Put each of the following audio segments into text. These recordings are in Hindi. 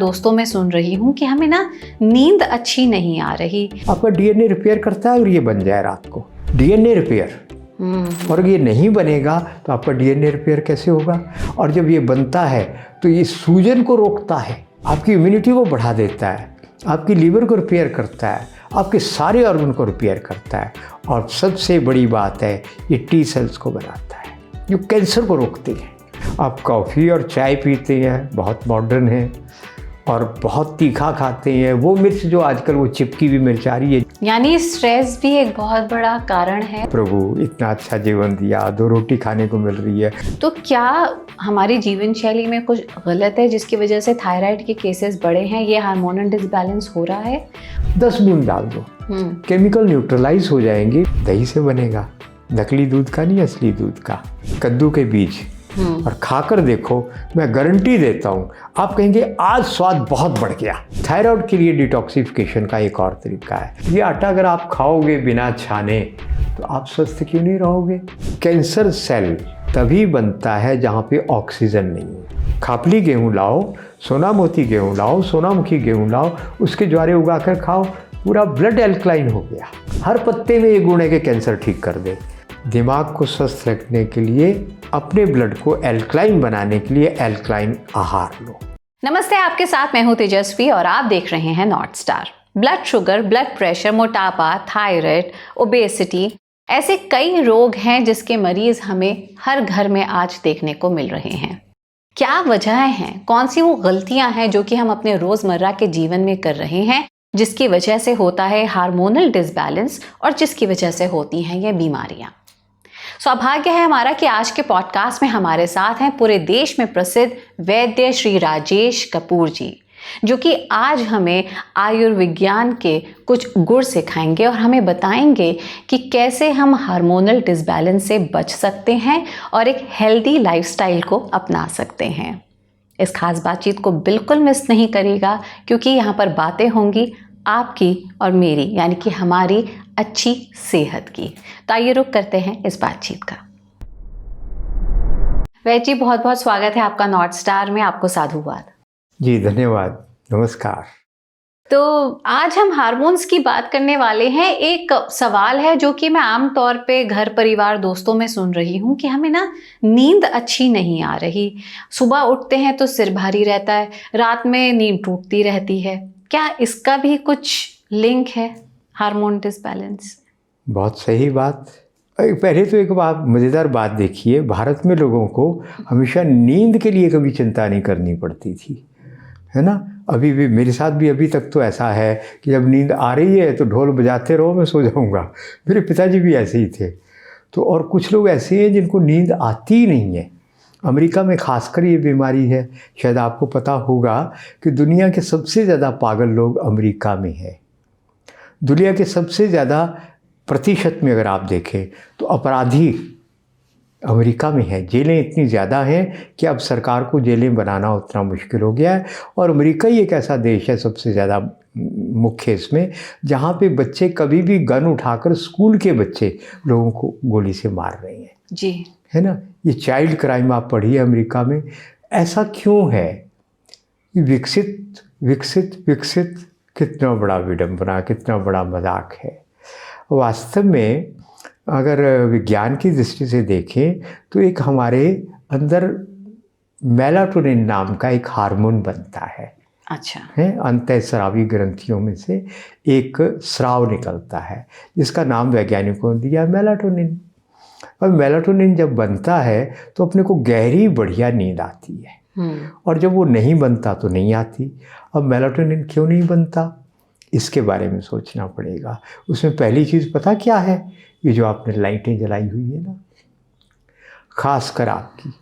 दोस्तों में सुन रही हूँ कि हमें ना नींद अच्छी नहीं आ रही। आपका डीएनए रिपेयर करता है और ये बन जाए रात को डीएनए रिपेयर, और ये नहीं बनेगा तो आपका डीएनए रिपेयर कैसे होगा। और जब ये बनता है तो ये सूजन को रोकता है, आपकी इम्यूनिटी को बढ़ा देता है, आपकी लीवर को रिपेयर करता है, आपके सारे ऑर्गन को रिपेयर करता है, और सबसे बड़ी बात है ये टी सेल्स को बनाता है जो कैंसर को रोकते हैं। आप कॉफ़ी और चाय पीते हैं, बहुत मॉडर्न है, और बहुत तीखा खाते हैं, वो मिर्च जो आजकल वो चिपकी हुई मिर्च आ रही है। यानी स्ट्रेस भी एक बहुत बड़ा कारण है। प्रभु इतना अच्छा जीवन दिया, 2 रोटी खाने को मिल रही है। तो क्या हमारी जीवन शैली में कुछ गलत है जिसकी वजह से थायराइड के केसेस बढ़े हैं, ये हार्मोनल डिसबैलेंस हो रहा है? 10 बूंद डाल दो, केमिकल न्यूट्रलाइज हो जाएंगे, दही से बनेगा, नकली दूध का नहीं, असली दूध का। कद्दू के बीज और खाकर देखो, मैं गारंटी देता हूँ आप कहेंगे आज स्वाद बहुत बढ़ गया। थायराइड के लिए डिटॉक्सिफिकेशन का एक और तरीका है, ये आटा अगर आप खाओगे बिना छाने तो आप स्वस्थ क्यों नहीं रहोगे। कैंसर सेल तभी बनता है जहाँ पे ऑक्सीजन नहीं है। खापली गेहूँ लाओ, सोनामोती गेहूँ लाओ, सोनामुखी गेहूँ लाओ, उसके ज्वारे उगाकर खाओ, पूरा ब्लड एल्कलाइन हो गया। हर पत्ते में ये गुण है कि कैंसर ठीक कर दे। दिमाग को स्वस्थ रखने के लिए, अपने ब्लड को एल्कलाइन बनाने के लिए एल्कलाइन आहार लो। नमस्ते, आपके साथ मैं हूं तेजस्वी और आप देख रहे हैं north star. Blood sugar, blood pressure, मोटापा, थायराइड, ओबेसिटी, ऐसे कई रोग हैं जिसके मरीज हमें हर घर में आज देखने को मिल रहे हैं। क्या वजहें हैं, कौन सी वो गलतियां हैं जो कि हम अपने रोजमर्रा के जीवन में कर रहे हैं, जिसकी वजह से होता है हार्मोनल डिसबैलेंस और जिसकी वजह से होती हैं ये बीमारियां। सौभाग्य है हमारा कि आज के पॉडकास्ट में हमारे साथ हैं पूरे देश में प्रसिद्ध वैद्य श्री राजेश कपूर जी, जो कि आज हमें आयुर्विज्ञान के कुछ गुर सिखाएंगे और हमें बताएंगे कि कैसे हम हार्मोनल डिसबैलेंस से बच सकते हैं और एक हेल्दी लाइफस्टाइल को अपना सकते हैं। इस खास बातचीत को बिल्कुल मिस नहीं करिएगा, क्योंकि यहाँ पर बातें होंगी आपकी और मेरी, यानी कि हमारी अच्छी सेहत की। तो आइए रुक करते हैं इस बातचीत का। वैद्य जी, बहुत बहुत स्वागत है आपका नॉर्थ स्टार में, आपको साधुवाद। जी धन्यवाद, नमस्कार। तो आज हम हार्मोन्स की बात करने वाले हैं। एक सवाल है जो कि मैं आमतौर पे घर परिवार दोस्तों में सुन रही हूँ कि हमें ना नींद अच्छी नहीं आ रही। सुबह उठते हैं तो सिर भारी रहता है, रात में नींद टूटती रहती है। क्या इसका भी कुछ लिंक है, हार्मोन डिसबैलेंस? बहुत सही बात। पहले तो एक बात, मज़ेदार बात देखिए, भारत में लोगों को हमेशा नींद के लिए कभी चिंता नहीं करनी पड़ती थी, है ना। अभी भी मेरे साथ भी अभी तक तो ऐसा है कि जब नींद आ रही है तो ढोल बजाते रहो, मैं सो जाऊंगा। मेरे पिताजी भी ऐसे ही थे। तो और कुछ लोग ऐसे हैं जिनको नींद आती ही नहीं है। अमेरिका में खासकर ये बीमारी है। शायद आपको पता होगा कि दुनिया के सबसे ज़्यादा पागल लोग अमेरिका में है। दुनिया के सबसे ज़्यादा प्रतिशत में अगर आप देखें तो अपराधी अमेरिका में है। जेलें इतनी ज़्यादा हैं कि अब सरकार को जेलें बनाना उतना मुश्किल हो गया है। और अमेरिका ही एक ऐसा देश है सबसे ज़्यादा मुख्य इसमें, जहाँ पे बच्चे कभी भी गन उठाकर, स्कूल के बच्चे लोगों को गोली से मार रहे हैं जी, है ना। ये चाइल्ड क्राइम आप पढ़िए अमेरिका में। ऐसा क्यों है? विकसित विकसित विकसित, कितना बड़ा विडंबना, कितना बड़ा मजाक है। वास्तव में अगर विज्ञान की दृष्टि से देखें तो एक हमारे अंदर मेलाटोनिन नाम का एक हार्मोन बनता है। अच्छा है, अंतःस्रावी ग्रंथियों में से एक स्राव निकलता है जिसका नाम वैज्ञानिकों ने दिया मेलाटोनिन। और मेलाटोनिन जब बनता है तो अपने को गहरी बढ़िया नींद आती है, और जब वो नहीं बनता तो नहीं आती। अब मेलाटोनिन क्यों नहीं बनता, इसके बारे में सोचना पड़ेगा। उसमें पहली चीज़ पता क्या है? ये जो आपने लाइटें जलाई हुई है ना, खासकर आपकी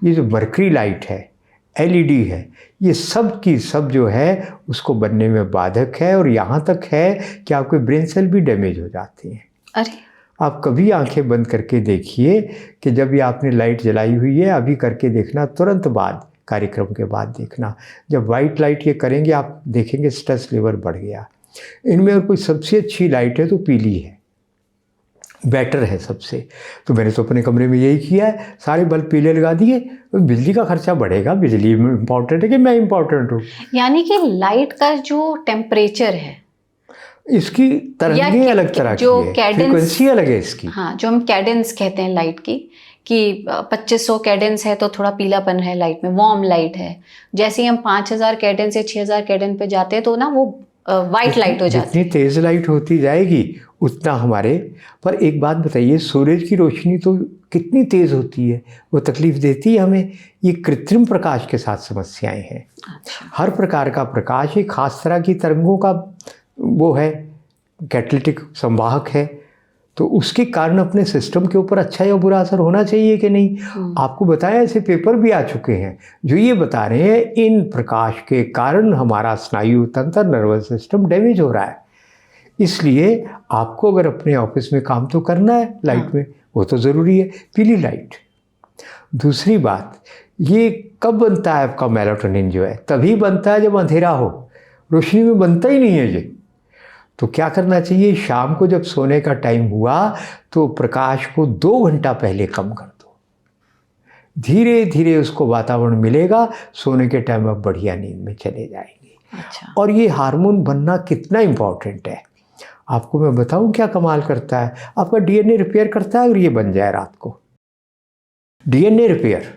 ये जो मर्करी लाइट है, एलईडी है, ये सब की सब जो है उसको बनने में बाधक है। और यहाँ तक है कि आपके ब्रेन सेल भी डैमेज हो जाते हैं। अरे, आप कभी आंखें बंद करके देखिए कि जब ये आपने लाइट जलाई हुई है, अभी करके देखना, तुरंत बाद, कार्यक्रम के बाद देखना, जब वाइट लाइट ये करेंगे आप देखेंगे स्ट्रेस लेवल बढ़ गया। इनमें कोई सबसे अच्छी लाइट है तो पीली है। बेटर है सबसे। तो मैंने तो अपने कमरे में यही किया है, सारे बल्ब पीले लगा दिए। बिजली का खर्चा बढ़ेगा, बिजली इम्पॉर्टेंट है कि मैं इम्पॉर्टेंट हूँ? यानी कि लाइट का जो टेम्परेचर है, इसकी तरंगें अलग तरह की है, फ्रीक्वेंसी अलग है इसकी। हाँ, जो हम कैडेंस कहते हैं लाइट की, कि 2500 कैडेंस है तो थोड़ा पीलापन है लाइट में, वार्म लाइट है। जैसे ही हम 5000 कैडेंस या 6000 कैडेंस पे जाते हैं तो ना वो वाइट लाइट हो जाती है। जितनी तेज लाइट होती जाएगी उतना हमारे। पर एक बात बताइए, सूरज की रोशनी तो कितनी तेज होती है, वो तकलीफ देती है हमें। ये कृत्रिम प्रकाश के साथ समस्याएं हैं। अच्छा। हर प्रकार का प्रकाश एक खास तरह की तरंगों का वो है, कैटलिटिक संवाहक है। तो उसके कारण अपने सिस्टम के ऊपर अच्छा या बुरा असर होना चाहिए कि नहीं। आपको बताया, ऐसे पेपर भी आ चुके हैं जो ये बता रहे हैं इन प्रकाश के कारण हमारा स्नायु तंत्र, नर्वस सिस्टम डैमेज हो रहा है। इसलिए आपको अगर अपने ऑफिस में काम तो करना है लाइट में, वो तो ज़रूरी है, पीली लाइट। दूसरी बात, ये कब बनता है आपका मेलाटोनिन जो है? तभी बनता है जब अंधेरा हो, रोशनी में बनता ही नहीं है ये। तो क्या करना चाहिए, शाम को जब सोने का टाइम हुआ तो प्रकाश को 2 घंटा पहले कम कर दो। धीरे धीरे उसको वातावरण मिलेगा, सोने के टाइम आप बढ़िया नींद में चले जाएंगे। अच्छा। और ये हार्मोन बनना कितना इम्पॉर्टेंट है, आपको मैं बताऊं क्या कमाल करता है। आपका डीएनए रिपेयर करता है अगर ये बन जाए रात को, डीएनए रिपेयर।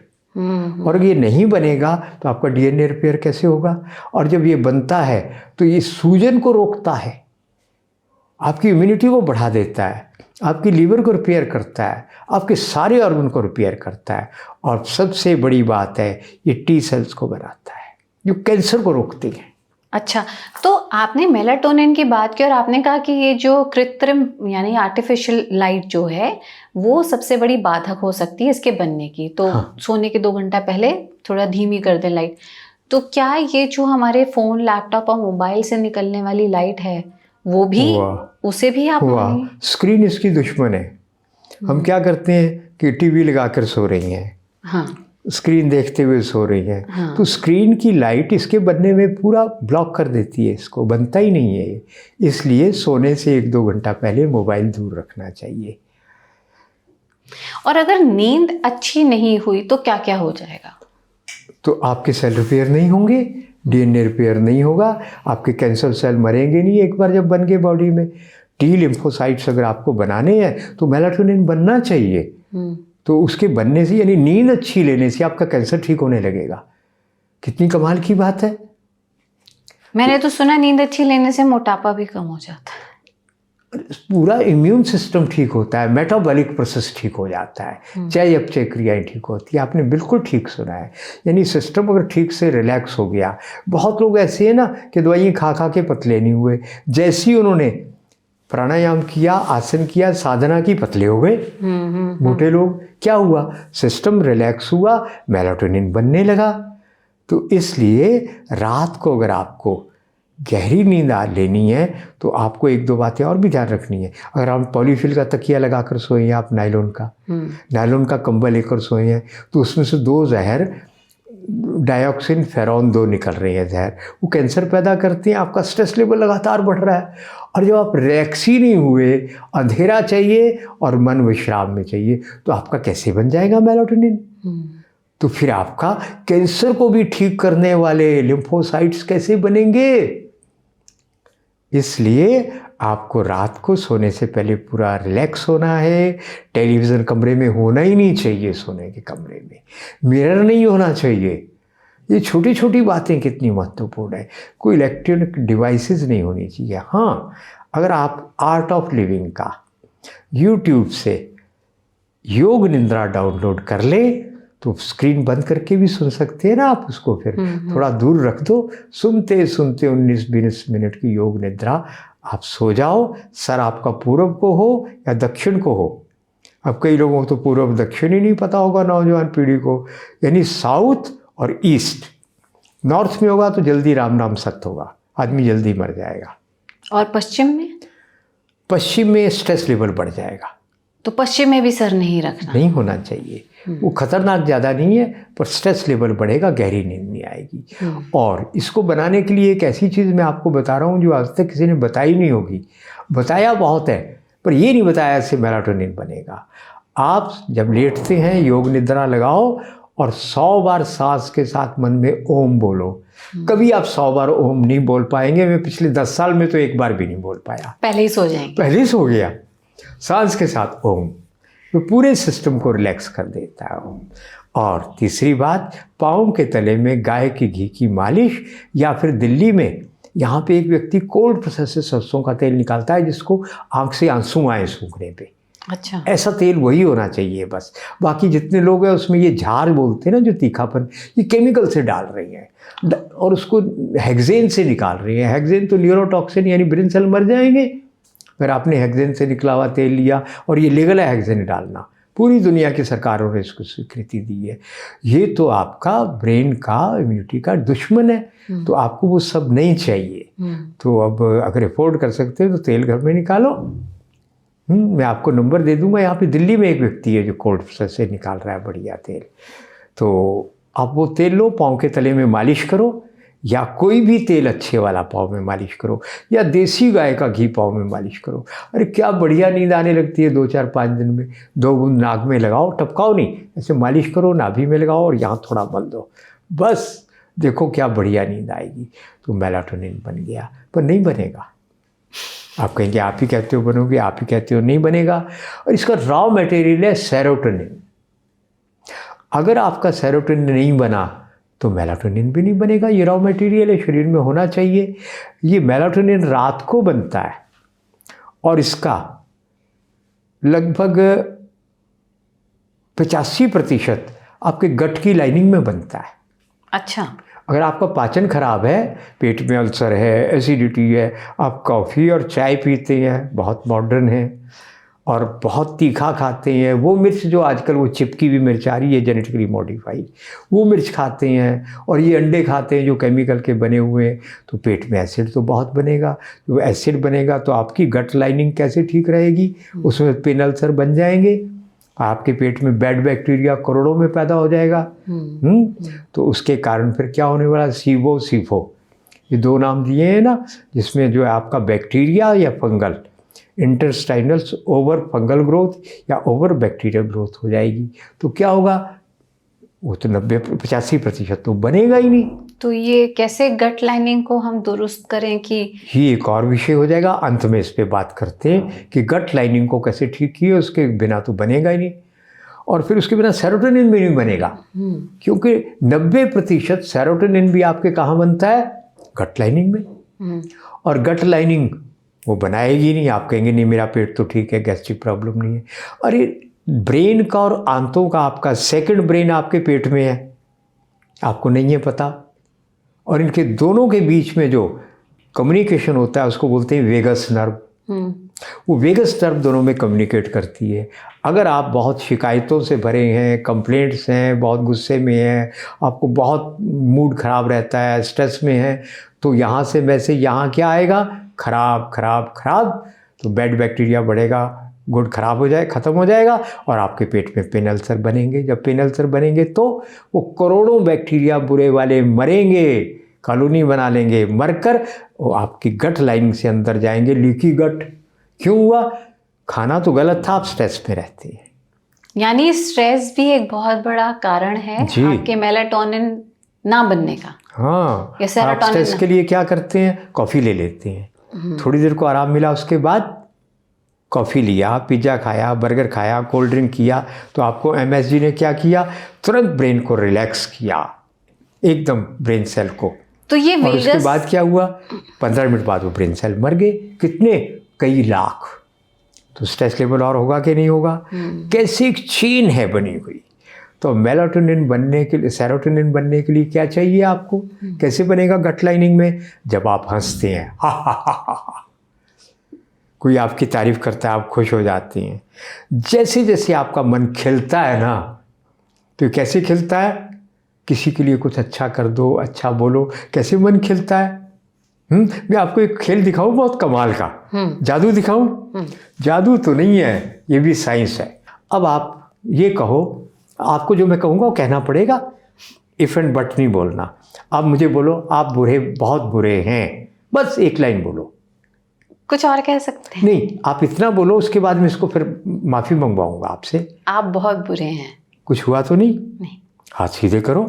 और ये नहीं बनेगा तो आपका डीएनए रिपेयर कैसे होगा? और जब ये बनता है तो ये सूजन को रोकता है, आपकी इम्यूनिटी को बढ़ा देता है, आपकी लीवर को रिपेयर करता है, आपके सारे ऑर्गन को रिपेयर करता है। और सबसे बड़ी बात है, ये टी सेल्स को बनाता है जो कैंसर को रोकती हैं। अच्छा, तो आपने मेलाटोनिन की बात की और आपने कहा कि ये जो कृत्रिम यानी आर्टिफिशियल लाइट जो है वो सबसे बड़ी बाधक हो सकती है इसके बनने की। तो सोने के 2 घंटा पहले थोड़ा धीमी कर दें लाइट। तो क्या ये जो हमारे फ़ोन, लैपटॉप और मोबाइल से निकलने वाली लाइट है वो भी, उसे भी आप मानेंगे? स्क्रीन इसकी दुश्मन है। हम क्या करते हैं कि टीवी लगाकर सो रही हैं, हाँ, स्क्रीन देखते हुए सो रही हैं। हाँ। तो स्क्रीन की लाइट इसके बनने में पूरा ब्लॉक कर देती है, इसको बनता ही नहीं है। इसलिए सोने से 1-2 घंटा पहले मोबाइल दूर रखना चाहिए। और अगर नींद अच्छी नहीं हुई तो क्या क्या हो जाएगा? तो आपके सेल रिपेयर नहीं होंगे, डीएनए रिपेयर नहीं होगा, आपके कैंसर सेल मरेंगे नहीं एक बार जब बन गए बॉडी में। टी लिम्फोसाइट्स अगर आपको बनाने हैं तो मेलाटोनिन बनना चाहिए। तो उसके बनने से, यानी नींद अच्छी लेने से आपका कैंसर ठीक होने लगेगा। कितनी कमाल की बात है। मैंने तो सुना नींद अच्छी लेने से मोटापा भी कम हो जाता है। पूरा इम्यून सिस्टम ठीक होता है, मेटाबॉलिक प्रोसेस ठीक हो जाता है, चय अपचय क्रियाएं ठीक होती है। आपने बिल्कुल ठीक सुना है। यानी सिस्टम अगर ठीक से रिलैक्स हो गया। बहुत लोग ऐसे हैं ना कि दवाइयाँ खा खा के पतले नहीं हुए, जैसे ही उन्होंने प्राणायाम किया, आसन किया, साधना की, पतले हो गए। मोटे लोग क्या हुआ, सिस्टम रिलैक्स हुआ, मेलाटोनिन बनने लगा। तो इसलिए रात को अगर आपको गहरी नींद लेनी है तो आपको 1-2 बातें और भी ध्यान रखनी है। अगर आप पॉलीफिल का तकिया लगाकर सोए हैं, आप नायलॉन का कंबल लेकर सोए हैं, तो उसमें से 2 जहर, डायोक्सिन, फेरॉन 2 निकल रहे हैं जहर, वो कैंसर पैदा करते हैं। आपका स्ट्रेस लेवल लगातार बढ़ रहा है। और जब आप रिलैक्स ही नहीं हुए, अंधेरा चाहिए और मन विश्राम में चाहिए, तो आपका कैसे बन जाएगा मेलाटोनिन? तो फिर आपका कैंसर को भी ठीक करने वाले लिम्फोसाइट्स कैसे बनेंगे? इसलिए आपको रात को सोने से पहले पूरा रिलैक्स होना है। टेलीविज़न कमरे में होना ही नहीं चाहिए, सोने के कमरे में मिरर नहीं होना चाहिए। ये छोटी छोटी बातें कितनी महत्वपूर्ण है। कोई इलेक्ट्रॉनिक डिवाइसेस नहीं होनी चाहिए। हाँ, अगर आप आर्ट ऑफ लिविंग का यूट्यूब से योग निद्रा डाउनलोड कर ले तो स्क्रीन बंद करके भी सुन सकते हैं ना आप उसको। फिर थोड़ा दूर रख दो, सुनते सुनते 19-20 मिनट की योग निद्रा आप सो जाओ। सर आपका पूर्व को हो या दक्षिण को हो। अब कई लोगों को तो पूर्व दक्षिण ही नहीं पता होगा, नौजवान पीढ़ी को। यानी साउथ और ईस्ट, नॉर्थ में होगा तो जल्दी राम नाम सत्य होगा, आदमी जल्दी मर जाएगा। और पश्चिम में? पश्चिम में स्ट्रेस लेवल बढ़ जाएगा। तो पश्चिम में भी सर नहीं रखना, नहीं होना चाहिए। वो खतरनाक ज़्यादा नहीं है, पर स्ट्रेस लेवल बढ़ेगा, गहरी नींद नहीं आएगी। और इसको बनाने के लिए एक ऐसी चीज़ मैं आपको बता रहा हूँ जो आज तक किसी ने बताई नहीं होगी। बताया बहुत है, पर ये नहीं बताया इससे मेलाटोनिन बनेगा। आप जब लेटते हैं योग निद्रा लगाओ और 100 बार सांस के साथ मन में ओम बोलो। कभी आप 100 बार ओम नहीं बोल पाएंगे। मैं पिछले 10 साल में तो एक बार भी नहीं बोल पाया, पहले ही सो जाएंगे। पहले ही सो गया। सांस के साथ ओम तो पूरे सिस्टम को रिलैक्स कर देता है ओम। और तीसरी बात, पाँव के तले में गाय के घी की मालिश, या फिर दिल्ली में यहाँ पे एक व्यक्ति कोल्ड प्रोसेस से सरसों का तेल निकालता है जिसको आँख से आंसू आए सूखने पे। अच्छा, ऐसा तेल वही होना चाहिए बस। बाकी जितने लोग हैं उसमें ये झार बोलते हैं ना, जो तीखापन, ये केमिकल से डाल रही हैं और उसको हेक्सेन से निकाल रही हैं। हेक्सेन तो न्यूरोटॉक्सिन, यानी ब्रेन सेल मर जाएंगे अगर आपने हेक्सेन से निकला हुआ तेल लिया। और ये लीगल है हेक्सेन डालना, पूरी दुनिया की सरकारों ने इसको स्वीकृति दी है। ये तो आपका ब्रेन का इम्यूनिटी का दुश्मन है, तो आपको वो सब नहीं चाहिए। तो अब अगर अफोर्ड कर सकते हो तो तेल घर में निकालो। मैं आपको नंबर दे दूंगा। यहाँ पे दिल्ली में एक व्यक्ति है जो कोल्ड प्रोसेस से निकाल रहा है बढ़िया तेल। तो आप वो तेल लो, पाँव के तले में मालिश करो, या कोई भी तेल अच्छे वाला पाँव में मालिश करो, या देसी गाय का घी पाँव में मालिश करो। अरे क्या बढ़िया नींद आने लगती है 2-4-5 दिन में। 2 बूंद नाक में लगाओ, टपकाओ नहीं, ऐसे मालिश करो, नाभि में लगाओ और यहाँ थोड़ा मल दो, बस देखो क्या बढ़िया नींद आएगी। तो मेलाटोनिन बन गया। पर नहीं बनेगा। आप कहेंगे आप ही कहते हो बनोगे, आप ही कहते हो नहीं बनेगा। और इसका रॉ मटेरियल है सेरोटोनिन। अगर आपका सेरोटोनिन नहीं बना तो मेलाटोनिन भी नहीं बनेगा। ये रॉ मटेरियल है, शरीर में होना चाहिए। ये मेलाटोनिन रात को बनता है और इसका लगभग 85% आपके गट की लाइनिंग में बनता है। अच्छा, अगर आपका पाचन खराब है, पेट में अल्सर है, एसिडिटी है, आप कॉफ़ी और चाय पीते हैं, बहुत मॉडर्न है, और बहुत तीखा खाते हैं, वो मिर्च जो आजकल वो चिपकी हुई मिर्च आ रही है जेनेटिकली मॉडिफाइड, वो मिर्च खाते हैं, और ये अंडे खाते हैं जो केमिकल के बने हुए हैं, तो पेट में एसिड तो बहुत बनेगा। जो एसिड बनेगा तो आपकी गट लाइनिंग कैसे ठीक रहेगी, उसमें पेन अल्सर बन जाएंगे, आपके पेट में बैड बैक्टीरिया करोड़ों में पैदा हो जाएगा। तो उसके कारण फिर क्या होने वाला, सीवो सीफो, ये 2 नाम दिए हैं ना, जिसमें जो है आपका बैक्टीरिया या fungal, intestinal over fungal growth या ओवर बैक्टीरियल ग्रोथ हो जाएगी। तो क्या होगा, वो तो 90-85% तो बनेगा ही नहीं। तो ये कैसे गट लाइनिंग को हम दुरुस्त करें कि ये एक और विषय हो जाएगा, अंत में इस पे बात करते हैं कि गट लाइनिंग को कैसे ठीक किए, उसके बिना तो बनेगा ही नहीं। और फिर उसके बिना सेरोटोनिन भी नहीं बनेगा, क्योंकि 90% सेरोटोनिन भी आपके कहाँ बनता है, गट लाइनिंग में। और गट लाइनिंग वो बनाएगी नहीं। आप कहेंगे नहीं मेरा पेट तो ठीक है, गैस्ट्रिक प्रॉब्लम नहीं है। अरे ब्रेन का और आंतों का आपका सेकंड ब्रेन आपके पेट में है, आपको नहीं है पता। और इनके दोनों के बीच में जो कम्युनिकेशन होता है उसको बोलते हैं वेगस नर्व। वो वेगस नर्व दोनों में कम्युनिकेट करती है। अगर आप बहुत शिकायतों से भरे हैं, कंप्लेंट्स हैं, बहुत गुस्से में हैं, आपको बहुत मूड ख़राब रहता है, स्ट्रेस में है, तो यहाँ से वैसे यहाँ क्या आएगा, खराब खराब खराब, तो बैड बैक्टीरिया बढ़ेगा, गुड खराब हो जाए, ख़त्म हो जाएगा, और आपके पेट में पेन अल्सर बनेंगे। जब पेन अल्सर बनेंगे तो वो करोड़ों बैक्टीरिया बुरे वाले मरेंगे, कॉलोनी बना लेंगे, मरकर वो आपकी गट लाइनिंग से अंदर जाएंगे। लीकी गट क्यों हुआ, खाना तो गलत था, आप स्ट्रेस में रहते हैं। यानी स्ट्रेस भी एक बहुत बड़ा कारण है आपके मेलाटोनिन ना बनने का। हाँ, या आप स्ट्रेस के लिए क्या करते हैं, कॉफ़ी ले लेते हैं, थोड़ी देर को आराम मिला, उसके बाद कॉफ़ी लिया, पिज़्ज़ा खाया, बर्गर खाया, कोल्ड ड्रिंक किया, तो आपको एमएसजी ने क्या किया, तुरंत ब्रेन को रिलैक्स किया, एकदम ब्रेन सेल को। तो ये और उसके बाद क्या हुआ, 15 मिनट बाद वो ब्रेन सेल मर गए। कितने, कई लाख। तो स्ट्रेस लेवल और होगा कि नहीं होगा। कैसी एक चेन है बनी हुई। तो मेलाटोनिन बनने के लिए, सेरोटोनिन बनने के लिए क्या चाहिए आपको, कैसे बनेगा गट लाइनिंग में, जब आप हंसते हैं, हा हा हा हा, कोई आपकी तारीफ करता है, आप खुश हो जाते हैं। जैसे जैसे आपका मन खिलता है ना, तो कैसे खिलता है, किसी के लिए कुछ अच्छा कर दो, अच्छा बोलो, कैसे मन खिलता है। मैं आपको एक खेल दिखाऊं बहुत कमाल का, जादू दिखाऊं। जादू तो नहीं है, ये भी साइंस है। अब आप ये कहो, आपको जो मैं कहूँगा वो कहना पड़ेगा, इफ़ एंड बट नहीं बोलना। आप मुझे बोलो आप बुरे, बहुत बुरे हैं, बस एक लाइन बोलो, कुछ और कह सकते हैं? नहीं, आप इतना बोलो, उसके बाद मैं इसको फिर माफ़ी मंगवाऊंगा आपसे। आप बहुत बुरे हैं। कुछ हुआ तो नहीं? नहीं। हाथ सीधे करो।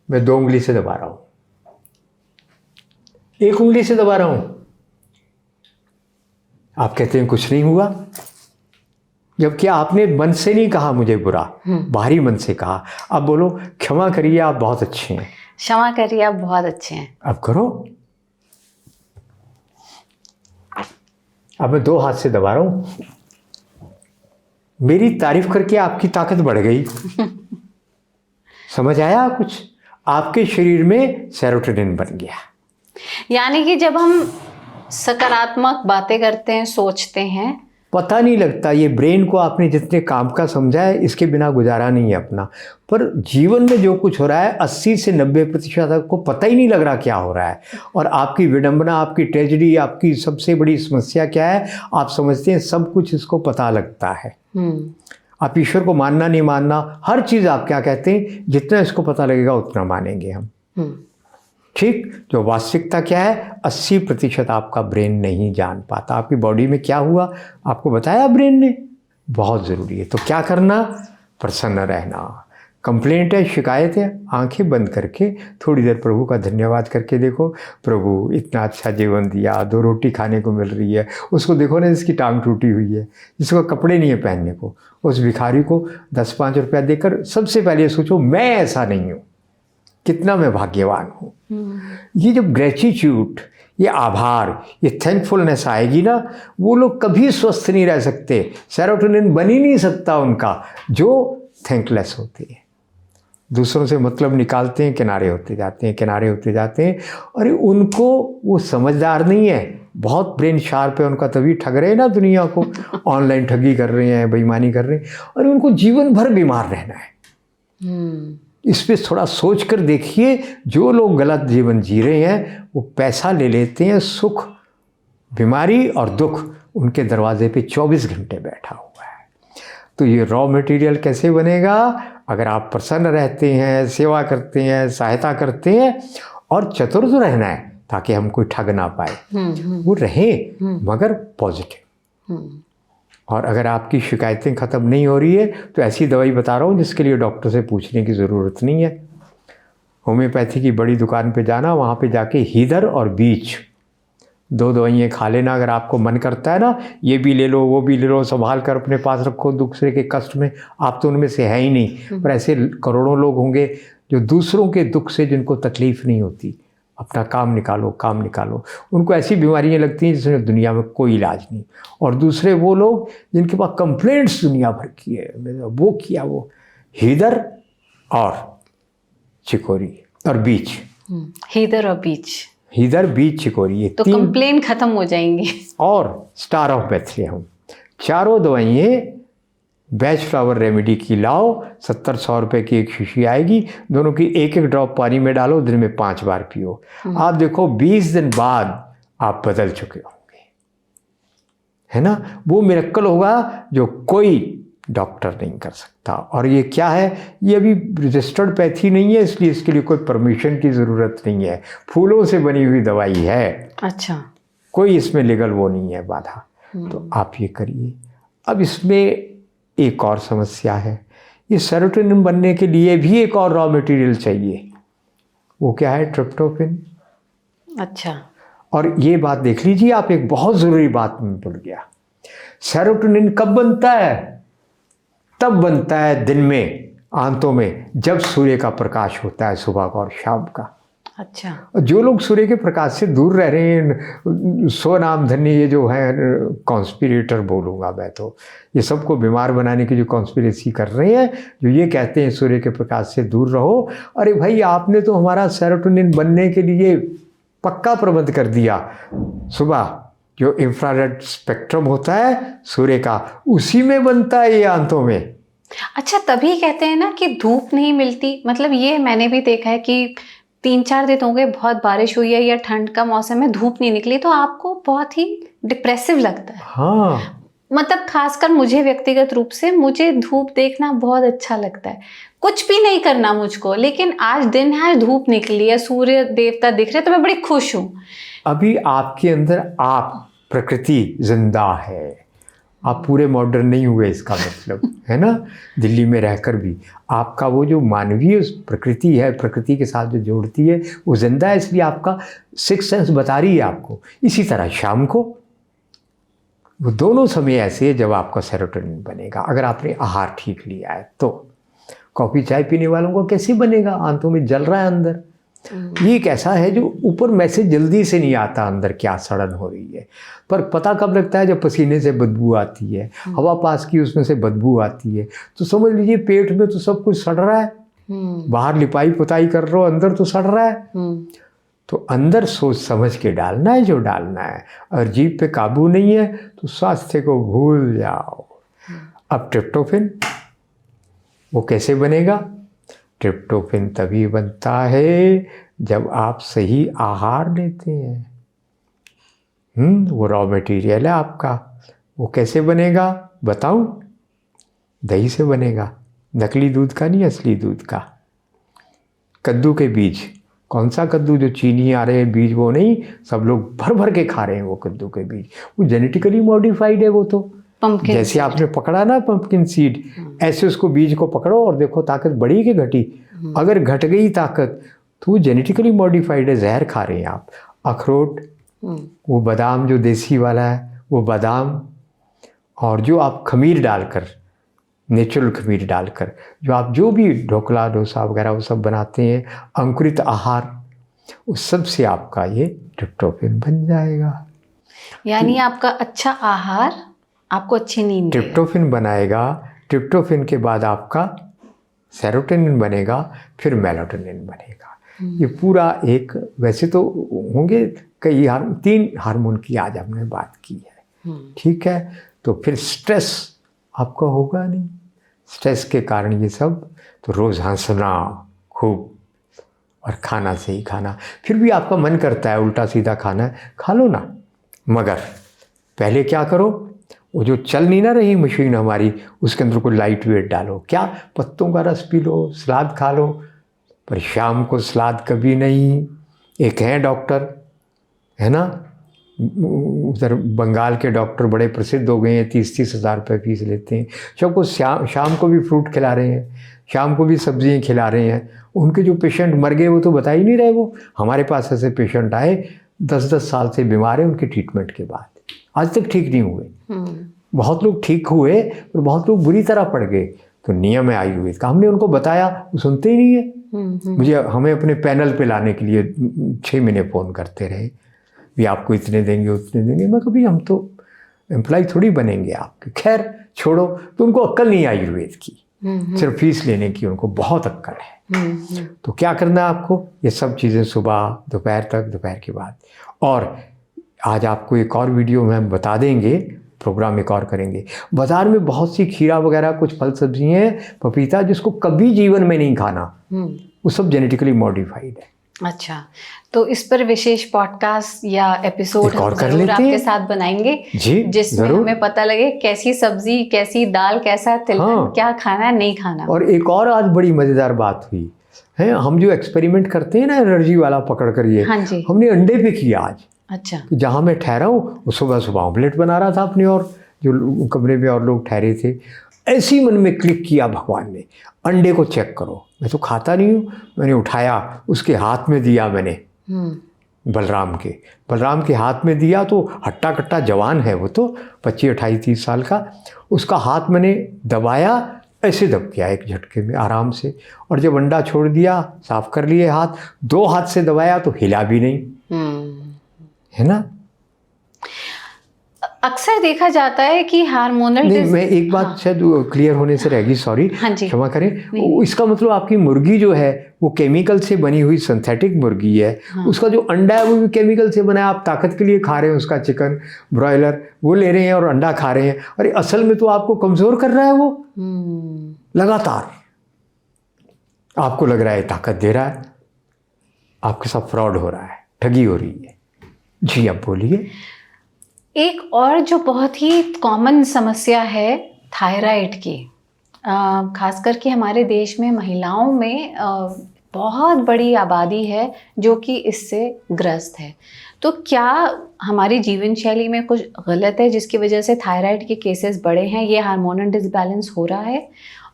मैं 2 उंगली से दबा रहा हूं, 1 उंगली से दबा रहा हूं। आप कहते हैं कुछ नहीं हुआ, जबकि आपने मन से नहीं कहा मुझे बुरा, बाहरी मन से कहा। अब बोलो क्षमा करिए, आप बहुत अच्छे हैं। क्षमा करिए, आप बहुत अच्छे हैं। अब करो। अब मैं 2 हाथ से दबा रहा हूं। मेरी तारीफ करके आपकी ताकत बढ़ गई। समझ आया कुछ? आपके शरीर में सेरोटोनिन बन गया। यानी कि जब हम सकारात्मक बातें करते हैं, सोचते हैं, पता नहीं लगता। ये ब्रेन को आपने जितने काम का समझा है, इसके बिना गुजारा नहीं है अपना। पर जीवन में जो कुछ हो रहा है 80 से 90% आपको पता ही नहीं लग रहा क्या हो रहा है। और आपकी विडंबना, आपकी ट्रेजेडी, आपकी सबसे बड़ी समस्या क्या है? आप समझते हैं सब कुछ इसको पता लगता है। आप ईश्वर को मानना नहीं मानना, हर चीज़ आप क्या कहते हैं, जितना इसको पता लगेगा उतना मानेंगे हम। ठीक। जो वास्तविकता क्या है, 80% आपका ब्रेन नहीं जान पाता। आपकी बॉडी में क्या हुआ आपको बताया ब्रेन ने। बहुत ज़रूरी है। तो क्या करना? प्रसन्न रहना। कंप्लेंट है, शिकायत है, आंखें बंद करके थोड़ी देर प्रभु का धन्यवाद करके देखो। प्रभु इतना अच्छा जीवन दिया, 2 रोटी खाने को मिल रही है। उसको देखो ना जिसकी टांग टूटी हुई है, जिसको कपड़े नहीं है पहनने को, उस भिखारी को 10-5 रुपया देकर सबसे पहले सोचो मैं ऐसा नहीं हूँ, कितना मैं भाग्यवान हूँ। ये जब ग्रेटिट्यूड, ये आभार, ये थैंकफुलनेस आएगी ना, वो लोग कभी स्वस्थ नहीं रह सकते। सेरोटोनिन बन ही नहीं सकता उनका जो थैंकलेस होते हैं। दूसरों से मतलब निकालते हैं, किनारे होते जाते हैं, किनारे होते जाते हैं। अरे उनको, वो समझदार नहीं है, बहुत ब्रेन शार्प है उनका, तभी ठग रहे हैं ना दुनिया को। ऑनलाइन ठगी कर रहे हैं, बेईमानी कर रहे हैं। और उनको जीवन भर बीमार रहना है। इस पर थोड़ा सोच कर देखिए। जो लोग गलत जीवन जी रहे हैं वो पैसा ले लेते हैं, सुख, बीमारी और दुख उनके दरवाजे पे 24 घंटे बैठा हुआ है। तो ये रॉ मटेरियल कैसे बनेगा? अगर आप प्रसन्न रहते हैं, सेवा करते हैं, सहायता करते हैं और चतुर तो रहना है ताकि हम कोई ठग ना पाए। वो रहे मगर पॉजिटिव। और अगर आपकी शिकायतें ख़त्म नहीं हो रही है तो ऐसी दवाई बता रहा हूँ जिसके लिए डॉक्टर से पूछने की ज़रूरत नहीं है। होम्योपैथी की बड़ी दुकान पे जाना, वहाँ पे जाके हीदर और बीच 2 दवाइयाँ खा लेना। अगर आपको मन करता है ना ये भी ले लो वो भी ले लो, संभाल कर अपने पास रखो दूसरे के कष्ट में। आप तो उनमें से है ही नहीं, पर ऐसे करोड़ों लोग होंगे जो दूसरों के दुख से जिनको तकलीफ़ नहीं होती। अपना काम निकालो, काम निकालो। उनको ऐसी बीमारियां लगती हैं जिसमें दुनिया में कोई इलाज नहीं। और दूसरे वो लोग जिनके पास कंप्लेंट्स दुनिया भर की है, वो किया, वो हीदर और चिकोरी और बीच। हीदर और बीच, हीदर, बीच, चिकोरी, ये तो 3 कंप्लेन खत्म हो जाएंगी। और स्टार ऑफ बेथलेहम, चारों दवाइयाँ बैच फ्लावर रेमेडी की लाओ। 70-100 रुपये की एक शीशी आएगी। दोनों की 1-1 ड्रॉप पानी में डालो, दिन में 5 बार पियो। आप देखो 20 दिन बाद आप बदल चुके होंगे, है ना। वो मिरेकल होगा जो कोई डॉक्टर नहीं कर सकता। और ये क्या है, ये अभी रजिस्टर्ड पैथी नहीं है, इसलिए इसके लिए कोई परमिशन की ज़रूरत नहीं है। फूलों से बनी हुई दवाई है। अच्छा। कोई इसमें लीगल वो नहीं है बाधा। तो आप ये करिए। अब इसमें एक और समस्या है, ये सेरोटोनिन बनने के लिए भी एक और रॉ मटेरियल चाहिए। वो क्या है? ट्रिप्टोफैन। अच्छा। और ये बात देख लीजिए आप, एक बहुत ज़रूरी बात मैं भूल गया। सेरोटोनिन कब बनता है? तब बनता है दिन में, आंतों में, जब सूर्य का प्रकाश होता है, सुबह का और शाम का। अच्छा। जो लोग सूर्य के प्रकाश से दूर रह रहे हैं, सो नाम धन्य ये जो है कॉन्स्पिरेटर बोलूँगा मैं तो, ये सबको बीमार बनाने की जो कॉन्स्पिरेसी कर रहे हैं, जो ये कहते हैं सूर्य के प्रकाश से दूर रहो। अरे भाई आपने तो हमारा सेरोटोनिन बनने के लिए पक्का प्रबंध कर दिया। सुबह जो इंफ्रारेड स्पेक्ट्रम होता है सूर्य का, उसी में बनता है ये आंतों में। अच्छा, तभी कहते हैं ना कि धूप नहीं मिलती। मतलब ये मैंने भी देखा है कि 3-4 दिन हो गए, बहुत बारिश हुई है या ठंड का मौसम है, धूप नहीं निकली तो आपको बहुत ही डिप्रेसिव लगता है। हाँ, मतलब खासकर मुझे व्यक्तिगत रूप से, मुझे धूप देखना बहुत अच्छा लगता है। कुछ भी नहीं करना मुझको, लेकिन आज दिन है, धूप निकली है, सूर्य देवता दिख रहे, तो मैं बड़ी खुश हूँ अभी आपके अंदर आप प्रकृति जिंदा है, आप पूरे मॉडर्न नहीं हुए इसका मतलब, है ना। दिल्ली में रहकर भी आपका वो जो मानवीय प्रकृति है, प्रकृति के साथ जो जोड़ती है, वो जिंदा है, इसलिए आपका सिक्स सेंस बता रही है आपको। इसी तरह शाम को वो दोनों समय ऐसे है जब आपका सेरोटोनिन बनेगा, अगर आपने आहार ठीक लिया है तो। कॉफ़ी चाय पीने वालों को कैसे बनेगा, आंतों में जल रहा है अंदर। ये एक ऐसा है जो ऊपर मैसेज जल्दी से नहीं आता अंदर क्या सड़न हो रही है, पर पता कब लगता है जब पसीने से बदबू आती है, हवा पास की उसमें से बदबू आती है, तो समझ लीजिए पेट में तो सब कुछ सड़ रहा है, बाहर लिपाई पुताई कर रहे हो, अंदर तो सड़ रहा है। तो अंदर सोच समझ के डालना है जो डालना है। अगर जीभ पे काबू नहीं है तो स्वास्थ्य को भूल जाओ। अब ट्रिप्टोफैन वो कैसे बनेगा? ट्रिप्टोफैन तभी बनता है जब आप सही आहार लेते हैं। वो रॉ मटेरियल है आपका। वो कैसे बनेगा बताऊं? दही से बनेगा, नकली दूध का नहीं, असली दूध का। कद्दू के बीज, कौन सा कद्दू जो चीनी आ रहे हैं बीज, वो नहीं, सब लोग भर भर के खा रहे हैं वो कद्दू के बीज, वो जेनेटिकली मॉडिफाइड है वो तो। पंपकिन जैसे सीड। आपने पकड़ा ना पंपकिन सीड, ऐसे उसको बीज को पकड़ो और देखो ताकत बढ़ी कि घटी। अगर घट गई ताकत तो वो जेनेटिकली मॉडिफाइड है, जहर खा रहे हैं आप। अखरोट, वो बादाम जो देसी वाला है वो बादाम, और जो आप खमीर डालकर, नेचुरल खमीर डालकर जो आप जो भी ढोकला डोसा वगैरह वो सब बनाते हैं, अंकुरित आहार, उस सब से आपका ये ट्रिप्टोफैन बन जाएगा। यानी आपका अच्छा आहार आपको अच्छी नींद देगा। ट्रिप्टोफैन बनाएगा, ट्रिप्टोफैन के बाद आपका सेरोटोनिन बनेगा, फिर मेलाटोनिन बनेगा। ये पूरा एक, वैसे तो होंगे कई 3 हार्मोन की आज हमने बात की है, ठीक है। तो फिर स्ट्रेस आपका होगा नहीं, स्ट्रेस के कारण ये सब, तो रोज़ हंसना खूब और खाना सही खाना। फिर भी आपका मन करता है उल्टा सीधा खाना है, खा लो ना, मगर पहले क्या करो, वो जो चल नहीं ना रही मशीन हमारी, उसके अंदर कोई लाइट वेट डालो। क्या? पत्तों का रस पी लो, सलाद खा लो, पर शाम को सलाद कभी नहीं। एक हैं डॉक्टर, है ना, उधर बंगाल के डॉक्टर बड़े प्रसिद्ध हो गए हैं, 30-30 हज़ार रुपये फीस लेते हैं। सबको शाम को भी फ्रूट खिला रहे हैं, शाम को भी सब्जियां खिला रहे हैं। उनके जो पेशेंट मर गए वो तो बता ही नहीं रहे। वो हमारे पास ऐसे पेशेंट आए 10-10 साल से बीमार हैं, उनके ट्रीटमेंट के बाद आज तक ठीक नहीं हुए। बहुत लोग ठीक हुए और बहुत लोग बुरी तरह पड़ गए। तो नियम है आयुर्वेद का, हमने उनको बताया, वो सुनते ही नहीं है। हमें अपने पैनल पे लाने के लिए 6 महीने फ़ोन करते रहे, भी आपको इतने देंगे उतने देंगे। मैं कभी, हम तो एम्प्लॉय थोड़ी बनेंगे आपके। खैर छोड़ो, तो उनको अक्ल नहीं है आयुर्वेद की, सिर्फ फीस लेने की उनको बहुत अक्ल है। तो क्या करना है आपको, ये सब चीज़ें सुबह दोपहर तक, दोपहर के बाद। और आज आपको एक और वीडियो में हम बता देंगे, प्रोग्राम एक और करेंगे। बाज़ार में बहुत सी खीरा वगैरह कुछ फल सब्जियाँ हैं, पपीता, जिसको कभी जीवन में नहीं खाना, वो सब जेनेटिकली मॉडिफाइड है। अच्छा, तो इस पर विशेष पॉडकास्ट या एपिसोड हम जरूर आपके साथ बनाएंगे जी, जिसमें हमें पता लगे कैसी सब्जी, कैसी दाल, कैसा तिलहन, क्या खाना नहीं खाना। और एक और आज बड़ी मज़ेदार बात हुई है, हम जो एक्सपेरिमेंट करते हैं ना एनर्जी वाला पकड़ कर, ये हमने अंडे पे किया आज। अच्छा। तो जहाँ मैं ठहरा हूँ वो सुबह ऑमलेट बना रहा था अपने, और जो कमरे में और लोग ठहरे थे, ऐसे ही मन में क्लिक किया भगवान ने, अंडे को चेक करो। मैं तो खाता नहीं हूँ, मैंने उठाया, उसके हाथ में दिया मैंने, बलराम के हाथ में दिया। तो हट्टा कट्टा जवान है वो तो, 25-28-30 साल का। उसका हाथ मैंने दबाया, ऐसे दब गया एक झटके में आराम से। और जब अंडा छोड़ दिया, साफ कर लिए हाथ, 2 हाथ से दबाया तो हिला भी नहीं, है ना। अक्सर देखा जाता है कि हार्मोनल नहीं, मैं एक बात शायद क्लियर होने से रहेगी, सॉरी, क्षमा करें। इसका मतलब आपकी मुर्गी जो है वो केमिकल से बनी हुई सिंथेटिक मुर्गी है। उसका जो अंडा है वो भी केमिकल से बना है। आप ताकत के लिए खा रहे हैं उसका चिकन ब्रॉयलर, वो ले रहे हैं और अंडा खा रहे हैं। अरे असल में तो आपको कमज़ोर कर रहा है वो, लगातार आपको लग रहा है ताकत दे रहा है, आपके साथ फ्रॉड हो रहा है, ठगी हो रही है। जी अब बोलिए। एक और जो बहुत ही कॉमन समस्या है थायराइड की, खास करके हमारे देश में महिलाओं में बहुत बड़ी आबादी है जो कि इससे ग्रस्त है। तो क्या हमारी जीवन शैली में कुछ गलत है जिसकी वजह से थायराइड के केसेस बढ़े हैं, ये हार्मोनल डिसबैलेंस हो रहा है,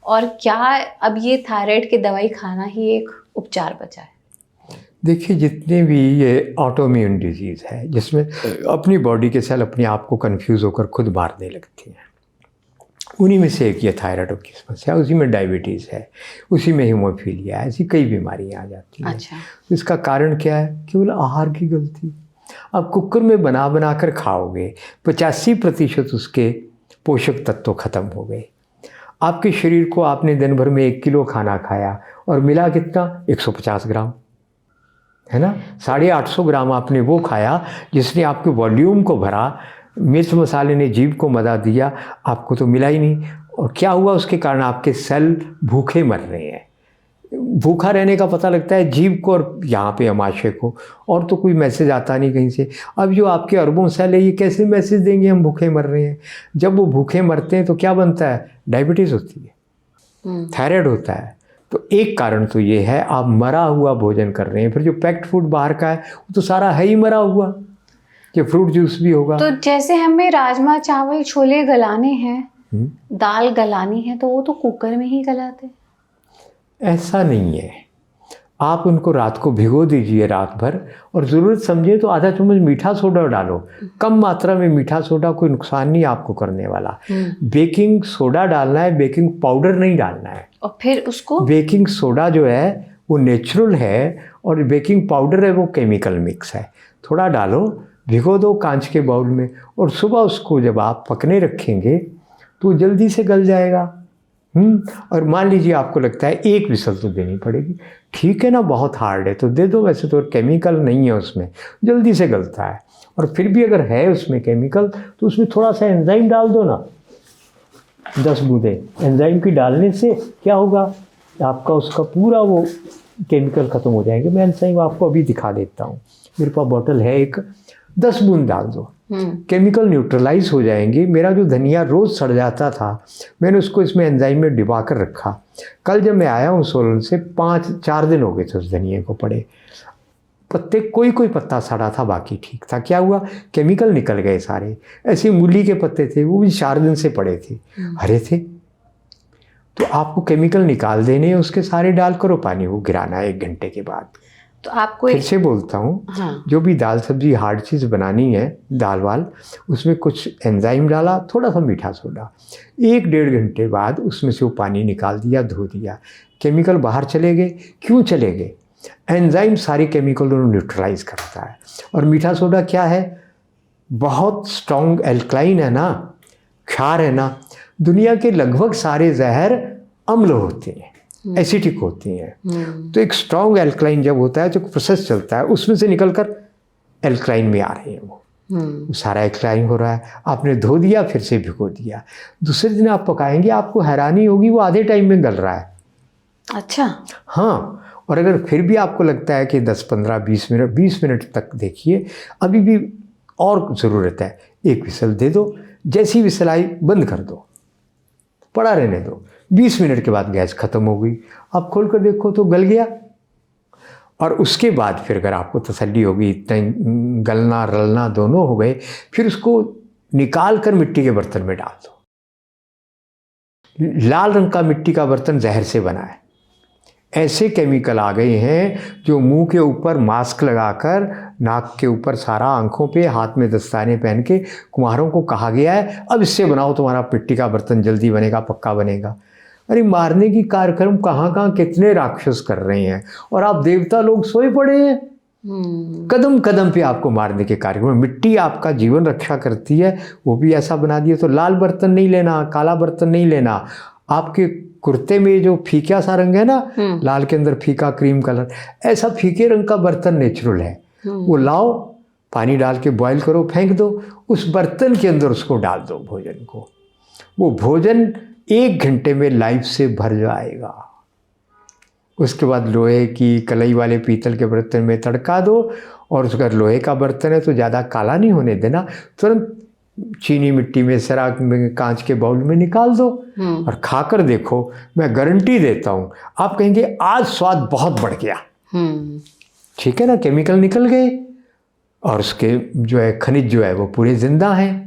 और क्या अब ये थायराइड की दवाई खाना ही एक उपचार बचा है? देखिए, जितने भी ये ऑटोइम्यून डिजीज़ है जिसमें अपनी बॉडी के सेल अपने आप को कंफ्यूज होकर खुद मारने लगती हैं, उन्हीं में से एक ये थायराइड की समस्या, उसी में डायबिटीज़ है, उसी में हीमोफीलिया है, ऐसी कई बीमारियां आ जाती हैं। अच्छा। तो इसका कारण क्या है? केवल आहार की गलती। आप कुकर में बना बना कर खाओगे, 85% उसके पोषक तत्व खत्म हो गए। आपके शरीर को आपने दिन भर में 1 किलो खाना खाया और मिला कितना? 150 ग्राम, है ना। 850 ग्राम आपने वो खाया जिसने आपके वॉल्यूम को भरा, मिर्च मसाले ने जीभ को मजा दिया, आपको तो मिला ही नहीं। और क्या हुआ? उसके कारण आपके सेल भूखे मर रहे हैं। भूखा रहने का पता लगता है जीभ को और यहाँ पे अमाशय को, और तो कोई मैसेज आता नहीं कहीं से। अब जो आपके अरबों सेल है, ये कैसे मैसेज देंगे हम भूखे मर रहे हैं? जब वो भूखे मरते हैं तो क्या बनता है? डायबिटीज़ होती है, थायराइड होता है। तो एक कारण तो ये है, आप मरा हुआ भोजन कर रहे हैं। फिर जो पैक्ड फूड बाहर का है वो तो सारा है ही मरा हुआ, कि फ्रूट जूस भी होगा। तो जैसे हमें राजमा चावल छोले गलाने हैं, दाल गलानी है, तो वो तो कुकर में ही गलाते। ऐसा नहीं है, आप उनको रात को भिगो दीजिए रात भर, और ज़रूरत समझिए तो आधा चम्मच मीठा सोडा डालो। कम मात्रा में मीठा सोडा कोई नुकसान नहीं आपको करने वाला। बेकिंग सोडा डालना है, बेकिंग पाउडर नहीं डालना है। और फिर उसको, बेकिंग सोडा जो है वो नेचुरल है, और बेकिंग पाउडर है वो केमिकल मिक्स है। थोड़ा डालो, भिगो दो कांच के बाउल में, और सुबह उसको जब आप पकने रखेंगे तो जल्दी से गल जाएगा। और मान लीजिए आपको लगता है 1 विसल तो देनी पड़ेगी, ठीक है ना, बहुत हार्ड है तो दे दो, वैसे तो केमिकल नहीं है उसमें, जल्दी से गलता है। और फिर भी अगर है उसमें केमिकल तो उसमें थोड़ा सा एंजाइम डाल दो ना, 10 बूंदे एंजाइम की डालने से क्या होगा? आपका उसका पूरा वो केमिकल ख़त्म हो जाएंगे। मैं एंजाइम आपको अभी दिखा देता हूँ, मेरे पास बॉटल है एक, 10 बूंद डाल दो, केमिकल न्यूट्रलाइज हो जाएंगे। मेरा जो धनिया रोज़ सड़ जाता था, मैंने उसको इसमें एंजाइम में डिबा कर रखा। कल जब मैं आया हूँ सोलन से, 4 दिन हो गए थे उस धनिए को पड़े। पत्ते कोई पत्ता सड़ा था, बाकी ठीक था। क्या हुआ? केमिकल निकल गए सारे। ऐसे मूली के पत्ते थे, वो भी 4 दिन से पड़े थे, हरे थे। तो आपको केमिकल निकाल देने हैं, उसके सारे डाल करो, पानी वो गिराना है 1 घंटे के बाद। तो आपको फिर से बोलता हूँ, हाँ। जो भी दाल सब्जी हार्ड चीज़ बनानी है, दाल वाल, उसमें कुछ एंजाइम डाला, थोड़ा सा मीठा सोडा, 1-1.5 घंटे बाद उसमें से वो पानी निकाल दिया, धो दिया, केमिकल बाहर चले गए। क्यों चले गए? एंजाइम सारे केमिकल को न्यूट्रलाइज करता है। और मीठा सोडा क्या है? बहुत स्ट्रॉन्ग एल्कलाइन है ना, क्षार है ना। दुनिया के लगभग सारे जहर अम्ल होते हैं, एसिडिक होती हैं। तो एक स्ट्रॉन्ग एल्कलाइन जब होता है तो प्रोसेस चलता है, उसमें से निकलकर एल्कलाइन में आ रहे हैं वो सारा एल्कलाइन हो रहा है। आपने धो दिया, फिर से भिगो दिया, दूसरे दिन आप पकाएंगे, आपको हैरानी होगी वो आधे टाइम में गल रहा है। अच्छा, हाँ। और अगर फिर भी आपको लगता है कि 10, 15, 20 मिनट तक देखिए, अभी भी और ज़रूरत है, 1 विसल दे दो, जैसी विसल आई बंद कर दो, पड़ा रहने दो। 20 मिनट के बाद गैस ख़त्म हो गई, आप खोल कर देखो तो गल गया। और उसके बाद फिर अगर आपको तसल्ली होगी, इतना गलना रलना दोनों हो गए, फिर उसको निकाल कर मिट्टी के बर्तन में डाल दो। लाल रंग का मिट्टी का बर्तन जहर से बना है। ऐसे केमिकल आ गए हैं जो मुंह के ऊपर मास्क लगाकर, नाक के ऊपर सारा, आंखों पे, हाथ में दस्ताने पहन के कुम्हारों को कहा गया है अब इससे बनाओ तुम्हारा मिट्टी का बर्तन, जल्दी बनेगा, पक्का बनेगा। अरे मारने की कार्यक्रम कहाँ कितने राक्षस कर रहे हैं, और आप देवता लोग सोए पड़े हैं। कदम कदम पे आपको मारने के कार्यक्रम। मिट्टी आपका जीवन रक्षा करती है, वो भी ऐसा बना दिया। तो लाल बर्तन नहीं लेना, काला बर्तन नहीं लेना। आपके कुर्ते में जो फीका सा रंग है ना, लाल के अंदर फीका क्रीम कलर, ऐसा फीके रंग का बर्तन नेचुरल है, वो लाओ, पानी डाल के बॉईल करो, फेंक दो, उस बर्तन के अंदर उसको डाल दो भोजन को। वो भोजन 1 घंटे में लाइफ से भर जाएगा। उसके बाद लोहे की कलई वाले पीतल के बर्तन में तड़का दो, और अगर लोहे का बर्तन है तो ज़्यादा काला नहीं होने देना, तुरंत चीनी मिट्टी में, सराख में, कांच के बाउल में निकाल दो और खाकर देखो। मैं गारंटी देता हूँ आप कहेंगे आज स्वाद बहुत बढ़ गया। ठीक है ना, केमिकल निकल गए और उसके जो है खनिज जो है वो पूरे जिंदा हैं।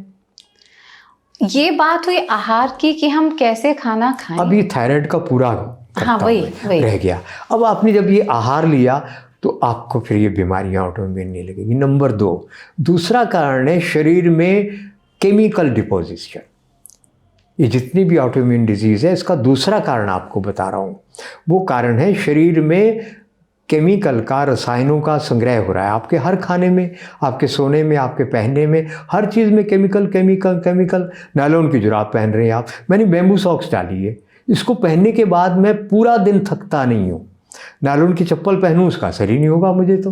ये बात हुई आहार की कि हम कैसे खाना खाएं। अब ये थायराइड का पूरा हाँ, वही रह गया। अब आपने जब ये आहार लिया तो आपको फिर ये बीमारियां ऑटोइम्यून नहीं लगेगी। नंबर 2, दूसरा कारण है शरीर में केमिकल डिपोजिशन। ये जितनी भी ऑटोइम्यून डिजीज है इसका दूसरा कारण आपको बता रहा हूँ। वो कारण है शरीर में केमिकल का, रसायनों का संग्रह हो रहा है। आपके हर खाने में, आपके सोने में, आपके पहनने में, हर चीज़ में केमिकल केमिकल केमिकल। नायलॉन की जुराब पहन रहे हैं आप, मैंने बैम्बू सॉक्स डाली है, इसको पहनने के बाद मैं पूरा दिन थकता नहीं हूँ। नायलॉन की चप्पल पहनूं उसका असर ही नहीं होगा मुझे तो।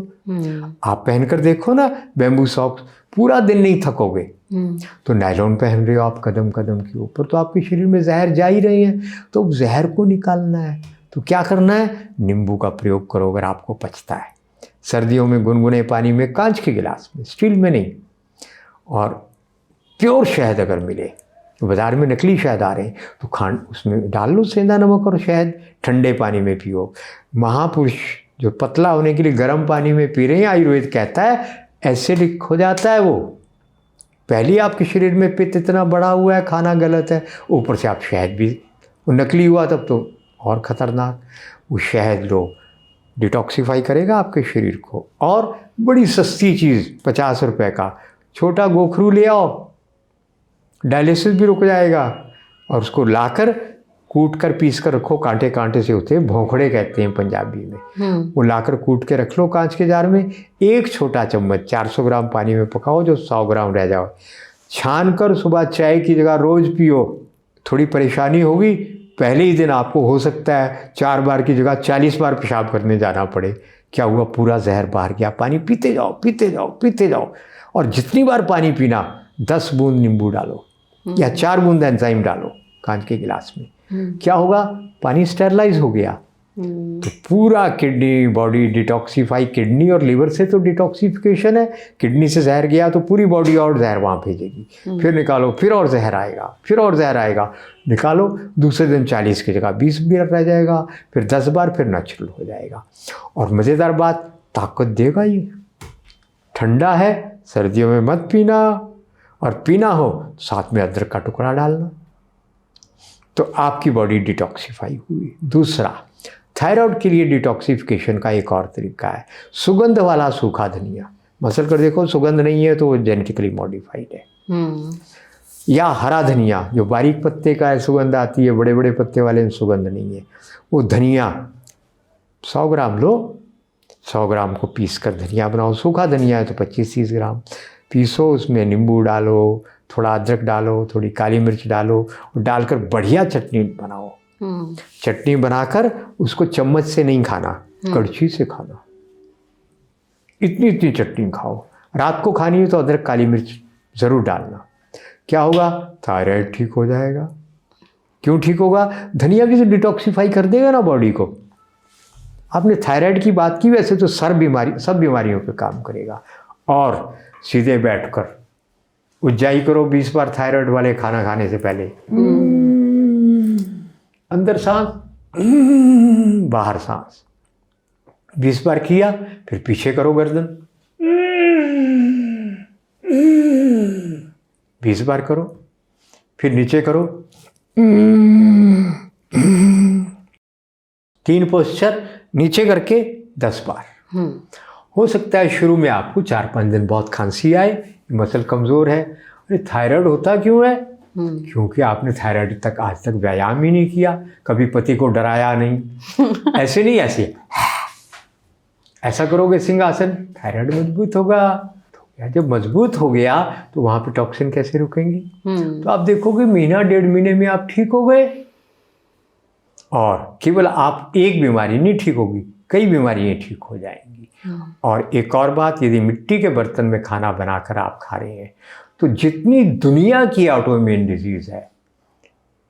आप पहनकर देखो ना बैम्बू सॉक्स, पूरा दिन नहीं थकोगे। तो नायलॉन पहन रहे हो आप कदम कदम के ऊपर, तो आपके शरीर में जहर जा ही रहे हैं। तो जहर को निकालना है तो क्या करना है, नींबू का प्रयोग करो अगर आपको पचता है। सर्दियों में गुनगुने पानी में, कांच के गिलास में, स्टील में नहीं, और प्योर शहद अगर मिले, तो बाज़ार में नकली शहद आ रहे हैं, तो खांड उसमें डाल लो सेंधा नमक और शहद, ठंडे पानी में पियो। महापुरुष जो पतला होने के लिए गर्म पानी में पी रहे हैं, आयुर्वेद कहता है एसिडिक हो जाता है वो। पहले आपके शरीर में पित्त इतना बढ़ा हुआ है, खाना गलत है, ऊपर से आप शहद भी वो नकली हुआ, तब तो और ख़तरनाक। वो शहद लो, डिटॉक्सीफाई करेगा आपके शरीर को। और बड़ी सस्ती चीज़, 50 रुपए का छोटा गोखरू ले आओ, डायलिसिस भी रुक जाएगा। और उसको लाकर कूट कर पीस कर रखो, कांटे कांटे से होते हैं, भोंखड़े कहते हैं पंजाबी में। वो लाकर कूट के रख लो कांच के जार में। एक छोटा चम्मच 400 ग्राम पानी में पकाओ, जो 100 ग्राम रह जाओ, छान कर सुबह चाय की जगह रोज़ पियो। थोड़ी परेशानी होगी, पहले ही दिन आपको हो सकता है 4 बार की जगह 40 बार पेशाब करने जाना पड़े। क्या हुआ, पूरा जहर बाहर गया। पानी पीते जाओ पीते जाओ पीते जाओ, और जितनी बार पानी पीना 10 बूंद नींबू डालो या 4 बूंद एंजाइम डालो कांच के गिलास में। क्या होगा, पानी स्टेरलाइज हो गया। तो पूरा किडनी बॉडी डिटॉक्सीफाई, किडनी और लीवर से तो डिटॉक्सिफिकेशन है, किडनी से जहर गया तो पूरी बॉडी और जहर वहाँ भेजेगी। फिर निकालो, फिर और जहर आएगा, फिर और जहर आएगा, निकालो, दूसरे दिन 40 की जगह 20 बार रह जाएगा, फिर 10 बार, फिर नेचुरल हो जाएगा। और मज़ेदार बात, ताकत देगा ये। ठंडा है, सर्दियों में मत पीना, और पीना हो तो साथ में अदरक का टुकड़ा डालना, तो आपकी बॉडी डिटॉक्सीफाई हुई। दूसरा, थायराइड के लिए डिटॉक्सिफिकेशन का एक और तरीका है, सुगंध वाला सूखा धनिया। मसल कर देखो, सुगंध नहीं है तो वो जेनेटिकली मॉडिफाइड है। या हरा धनिया जो बारीक पत्ते का है, सुगंध आती है, बड़े बड़े पत्ते वाले में सुगंध नहीं है। वो धनिया 100 ग्राम लो, 100 ग्राम को पीस कर धनिया बनाओ। सूखा धनिया है तो 25-30 ग्राम पीसो, उसमें नींबू डालो, थोड़ा अदरक डालो, थोड़ी काली मिर्च डालो, और डालकर बढ़िया चटनी बनाओ। चटनी बनाकर उसको चम्मच से नहीं खाना, कड़छी से खाना। इतनी इतनी चटनी खाओ। रात को खानी है तो अदरक काली मिर्च ज़रूर डालना। क्या होगा, थायराइड ठीक हो जाएगा। क्यों ठीक होगा, धनिया भी तो डिटॉक्सीफाई कर देगा ना बॉडी को। आपने थायराइड की बात की, वैसे तो सब बीमारियों पे काम करेगा। और सीधे बैठकर उज्जाई करो 20 बार थायराइड वाले खाना खाने से पहले। अंदर सांस, बाहर सांस, 20 बार किया, फिर पीछे करो गर्दन, 20 बार करो, फिर नीचे करो, 3 पोस्चर नीचे करके 10 बार। हो सकता है शुरू में आपको 4-5 दिन बहुत खांसी आए, मसल कमज़ोर है। अरे थायराइड होता क्यों है, क्योंकि आपने थायराइड तक आज तक व्यायाम ही नहीं किया, कभी पति को डराया नहीं। ऐसे नहीं, ऐसे ऐसा करोगे सिंहासन, थायराइड मजबूत होगा। तो जब मजबूत हो गया तो वहाँ पे टॉक्सिन कैसे रुकेंगी। तो आप देखोगे महीना 1.5 महीने में आप ठीक हो गए। और केवल आप एक बीमारी नहीं ठीक होगी, कई बीमारियाँ ठीक हो जाएंगी। और एक और बात, यदि मिट्टी के बर्तन में खाना बनाकर आप खा रहे हैं तो जितनी दुनिया की ऑटोइम्यून डिजीज़ है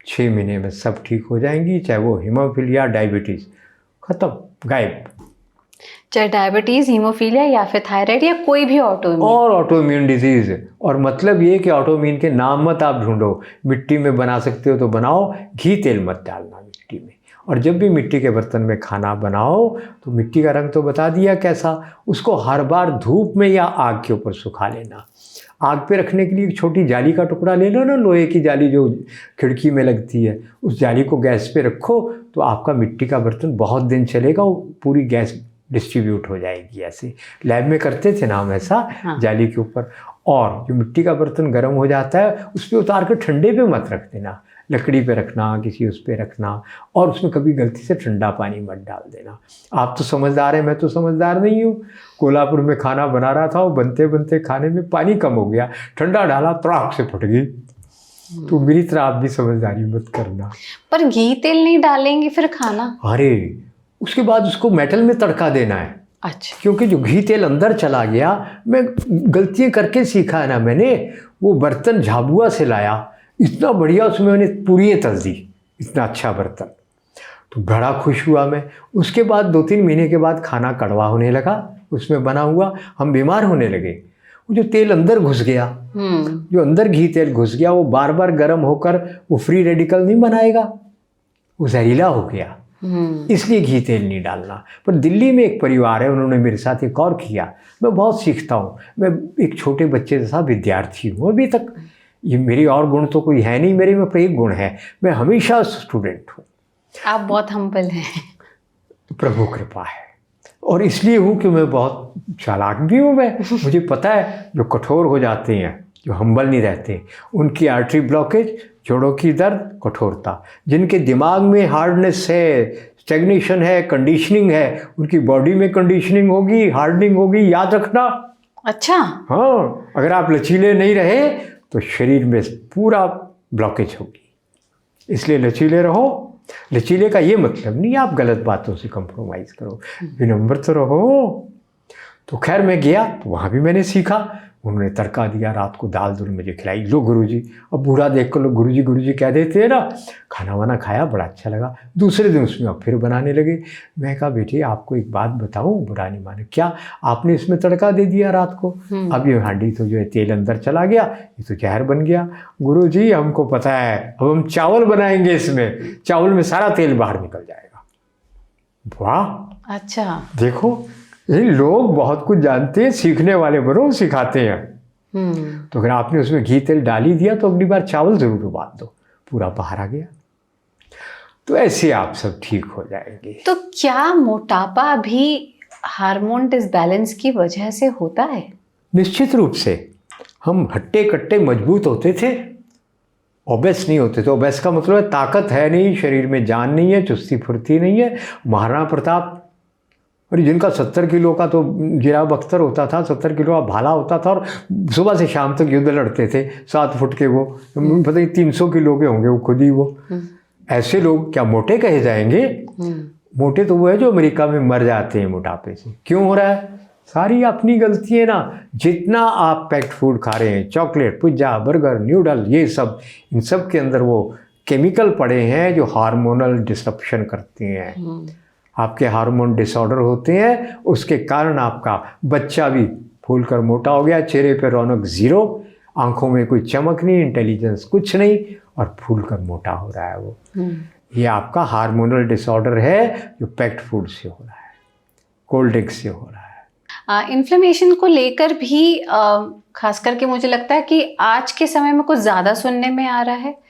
6 महीने में सब ठीक हो जाएंगी, चाहे वो हीमोफीलिया, डायबिटीज़, खत्म, गायब। चाहे डायबिटीज, हीमोफीलिया या फिर थायराइड या कोई भी और ऑटोइम्यून डिजीज। और मतलब ये कि ऑटोइम्यून के नाम मत आप ढूंढो, मिट्टी में बना सकते हो तो बनाओ, घी तेल मत डालना मिट्टी में। और जब भी मिट्टी के बर्तन में खाना बनाओ तो मिट्टी का रंग तो बता दिया कैसा, उसको हर बार धूप में या आग के ऊपर सुखा लेना। आग पे रखने के लिए एक छोटी जाली का टुकड़ा ले लो ना, लोहे की जाली जो खिड़की में लगती है, उस जाली को गैस पे रखो तो आपका मिट्टी का बर्तन बहुत दिन चलेगा, वो पूरी गैस डिस्ट्रीब्यूट हो जाएगी। ऐसे लैब में करते थे ना हम ऐसा, हाँ। जाली के ऊपर। और जो मिट्टी का बर्तन गर्म हो जाता है उस पर उतार कर ठंडे पे मत रख देना, लकड़ी पे रखना, किसी उस पे रखना, और उसमें कभी गलती से ठंडा पानी मत डाल देना। आप तो समझदार हैं, मैं तो समझदार नहीं हूँ। कोल्हापुर में खाना बना रहा था, वो बनते बनते खाने में पानी कम हो गया, ठंडा डाला तड़ाक से फट गई। तो मेरी तरह आप भी समझदारी मत करना। पर घी तेल नहीं डालेंगे फिर खाना? अरे उसके बाद उसको मेटल में तड़का देना है। अच्छा। क्योंकि जो घी तेल अंदर चला गया, मैं गलतियाँ करके सीखा है ना मैंने। वो बर्तन झाबुआ से लाया, इतना बढ़िया, उसमें मैंने पूरियाँ तल दी, इतना अच्छा बर्तन, तो बड़ा खुश हुआ मैं। उसके बाद 2-3 महीने के बाद खाना कड़वा होने लगा उसमें बना हुआ, हम बीमार होने लगे। वो जो तेल अंदर घुस गया, जो अंदर घी तेल घुस गया, वो बार बार गर्म होकर वो फ्री रेडिकल नहीं बनाएगा, वो जहरीला हो गया। इसलिए घी तेल नहीं डालना। पर दिल्ली में एक परिवार है, उन्होंने मेरे साथ एक और किया। मैं बहुत सीखता हूँ, मैं एक छोटे बच्चे जैसा विद्यार्थी हूँ अभी तक। ये मेरी और गुण तो कोई है नहीं मेरे में, पर एक गुण है, मैं हमेशा स्टूडेंट हूँ। आप बहुत हम्बल हैं। प्रभु कृपा है। और इसलिए हूँ कि मैं बहुत चालाक भी हूँ मैं। मुझे पता है जो कठोर हो जाते हैं, जो हम्बल नहीं रहते, उनकी आर्टरी ब्लॉकेज, जोड़ों की दर्द, कठोरता, जिनके दिमाग में हार्डनेस है, स्टेग्नेशन है, कंडीशनिंग है, उनकी बॉडी में कंडीशनिंग होगी, हार्डनिंग होगी, याद रखना। अच्छा। हाँ, अगर आप लचीले नहीं रहे तो शरीर में पूरा ब्लॉकेज होगी। इसलिए लचीले रहो। लचीले का ये मतलब नहीं आप गलत बातों से कंप्रोमाइज़ करो, विनम्र तो रहो। तो खैर मैं गया तो वहाँ भी मैंने सीखा। उन्होंने तड़का दिया, रात को दाल दूल मुझे खिलाई। लो गुरुजी, अब बूढ़ा देख कर लोग गुरुजी कह देते हैं ना। खाना वाना खाया, बड़ा अच्छा लगा। दूसरे दिन उसमें अब फिर बनाने लगे। मैं कहा बेटे आपको एक बात बताऊं, बुरा नहीं माने। क्या? आपने इसमें तड़का दे दिया रात को, अब ये हांडी तो जो है तेल अंदर चला गया, ये तो जहर बन गया। गुरुजी हमको पता है, अब हम चावल बनाएंगे, इसमें चावल में सारा तेल बाहर निकल जाएगा। वाह, अच्छा। देखो ये लोग बहुत कुछ जानते हैं, सीखने वाले बनो, सिखाते हैं। तो अगर आपने उसमें घी तेल डाल ही दिया तो अगली बार चावल ज़रूर उबाल दो, पूरा बाहर आ गया। तो ऐसे आप सब ठीक हो जाएंगे। तो क्या मोटापा भी हार्मोन डिसबैलेंस की वजह से होता है? निश्चित रूप से। हम हट्टे कट्टे मजबूत होते थे, ओबेस नहीं होते थे। ओबेस का मतलब है ताकत है नहीं, शरीर में जान नहीं है, चुस्ती फुर्ती नहीं है। महाराणा प्रताप, और जिनका 70 किलो का तो जिराब अख्तर होता था, 70 किलो का भाला होता था, और सुबह से शाम तक युद्ध लड़ते थे, 7 फुट के। वो पता नहीं 300 किलो के होंगे वो खुद ही। वो ऐसे लोग क्या मोटे कहे जाएंगे? मोटे तो वो है जो अमेरिका में मर जाते हैं मोटापे से। क्यों हो रहा है? सारी अपनी गलती है ना। जितना आप पैक्ड फूड खा रहे हैं, चॉकलेट, पिज्ज़ा, बर्गर, न्यूडल, ये सब, इन सब के अंदर वो केमिकल पड़े हैं जो हार्मोनल डिसरप्शन करते हैं। आपके हार्मोन डिसऑर्डर होते हैं, उसके कारण आपका बच्चा भी फूल कर मोटा हो गया, चेहरे पे रौनक ज़ीरो, आंखों में कोई चमक नहीं, इंटेलिजेंस कुछ नहीं, और फूल कर मोटा हो रहा है वो। ये आपका हार्मोनल डिसऑर्डर है जो पैक्ड फूड से हो रहा है, कोल्ड ड्रिंक से हो रहा है। इन्फ्लेमेशन को लेकर भी खास करके मुझे लगता है कि आज के समय में कुछ ज़्यादा सुनने में आ रहा है।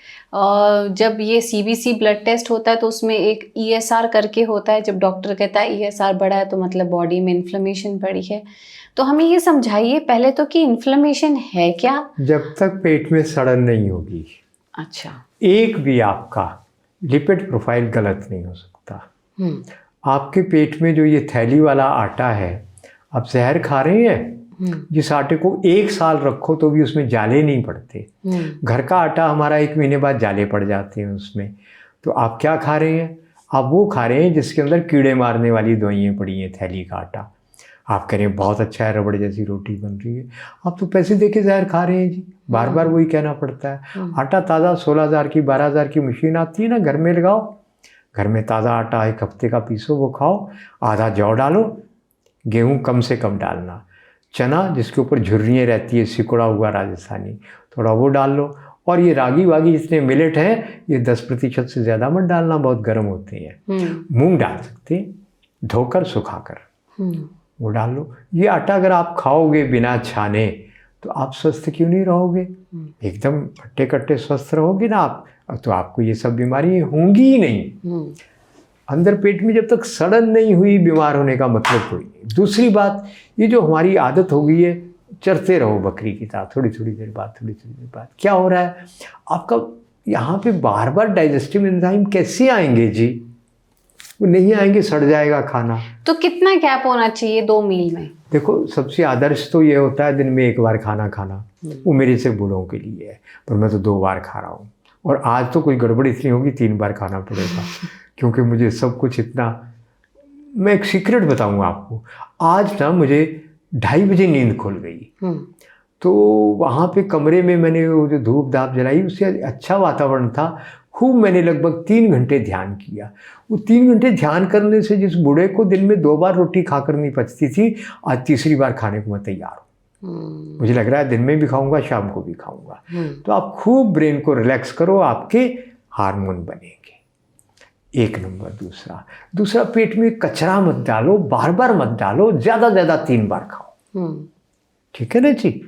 जब ये CBC ब्लड टेस्ट होता है तो उसमें एक ESR करके होता है। जब डॉक्टर कहता है ESR बढ़ा है तो मतलब बॉडी में इन्फ्लेमेशन बढ़ी है। तो हमें ये समझाइए पहले तो कि इन्फ्लेमेशन है क्या? जब तक पेट में सड़न नहीं होगी, अच्छा, एक भी आपका लिपिड प्रोफाइल गलत नहीं हो सकता। आपके पेट में जो ये थैली वाला आटा है, आप जहर खा रहे हैं। जिस आटे को 1 साल रखो तो भी उसमें जाले नहीं पड़ते। घर का आटा हमारा 1 महीने बाद जाले पड़ जाते हैं उसमें। तो आप क्या खा रहे हैं? आप वो खा रहे हैं जिसके अंदर कीड़े मारने वाली दवाइयाँ पड़ी हैं, थैली का आटा। आप कह रहे हैं बहुत अच्छा है, रबड़ जैसी रोटी बन रही है। आप तो पैसे दे के जहर खा रहे हैं जी, बार बार वही कहना पड़ता है। आटा ताज़ा 16,000 की 12,000 की मशीन आती है ना, घर में लगाओ। घर में ताज़ा आटा 1 हफ्ते का पीसो, वो खाओ। आधा जौ डालो, गेहूँ कम से कम डालना, चना जिसके ऊपर झुर्रियाँ रहती है, सिकुड़ा हुआ राजस्थानी, थोड़ा वो डाल लो। और ये रागी वागी जितने मिलेट हैं ये 10% से ज़्यादा मत डालना, बहुत गर्म होते हैं। मूंग डाल सकते हैं, धोकर सुखाकर वो डाल लो। ये आटा अगर आप खाओगे बिना छाने तो आप स्वस्थ क्यों नहीं रहोगे? एकदम हट्टे कट्टे स्वस्थ रहोगे ना आप, तो आपको ये सब बीमारी होंगी ही नहीं। अंदर पेट में जब तक सड़न नहीं हुई, बीमार होने का मतलब कोई नहीं। दूसरी बात, ये जो हमारी आदत हो गई है, चरते रहो बकरी की तरह, थोड़ी थोड़ी देर बाद क्या हो रहा है आपका यहाँ पे बार बार डाइजेस्टिव एंजाइम कैसे आएंगे जी? वो नहीं आएंगे, सड़ जाएगा खाना। तो कितना गैप होना चाहिए 2 मील में? देखो, सबसे आदर्श तो ये होता है दिन में 1 बार खाना खाना, वो मेरे से बूढ़ों के लिए है, पर मैं तो 2 बार खा रहा हूँ। और आज तो कोई गड़बड़ इतनी होगी 3 बार खाना पड़ेगा क्योंकि मुझे सब कुछ इतना। मैं एक सीक्रेट बताऊंगा आपको। आज ना मुझे 2:30 बजे नींद खुल गई, तो वहाँ पे कमरे में मैंने वो जो धूप धाप जलाई, उससे अच्छा वातावरण था, खूब मैंने लगभग 3 घंटे ध्यान किया। वो 3 घंटे ध्यान करने से जिस बूढ़े को दिन में 2 बार रोटी खाकर नहीं पचती थी, आज तीसरी बार खाने को मैं तैयार हूँ। मुझे लग रहा है दिन में भी खाऊंगा, शाम को भी खाऊंगा। तो आप खूब ब्रेन को रिलैक्स करो, आपके हार्मोन बनेंगे। 1 नंबर। दूसरा पेट में कचरा मत डालो, बार बार मत डालो, ज़्यादा 3 बार खाओ। ठीक है ना जी?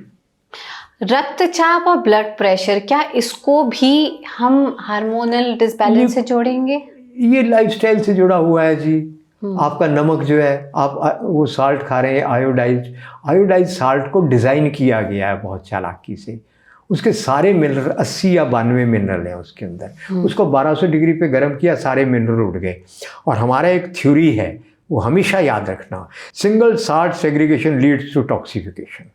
रक्तचाप और ब्लड प्रेशर, क्या इसको भी हम हार्मोनल डिसबैलेंस से जोड़ेंगे? ये लाइफस्टाइल से जुड़ा हुआ है जी। आपका नमक जो है, आप वो साल्ट खा रहे हैं आयोडाइज साल्ट को डिज़ाइन किया गया है बहुत चालाकी से। उसके सारे मिनरल 80 या 92 मिनरल हैं उसके अंदर। उसको 1200 डिग्री पे गर्म किया, सारे मिनरल उड़ गए। और हमारा एक थ्योरी है, वो हमेशा याद रखना, single salt segregation leads to toxification.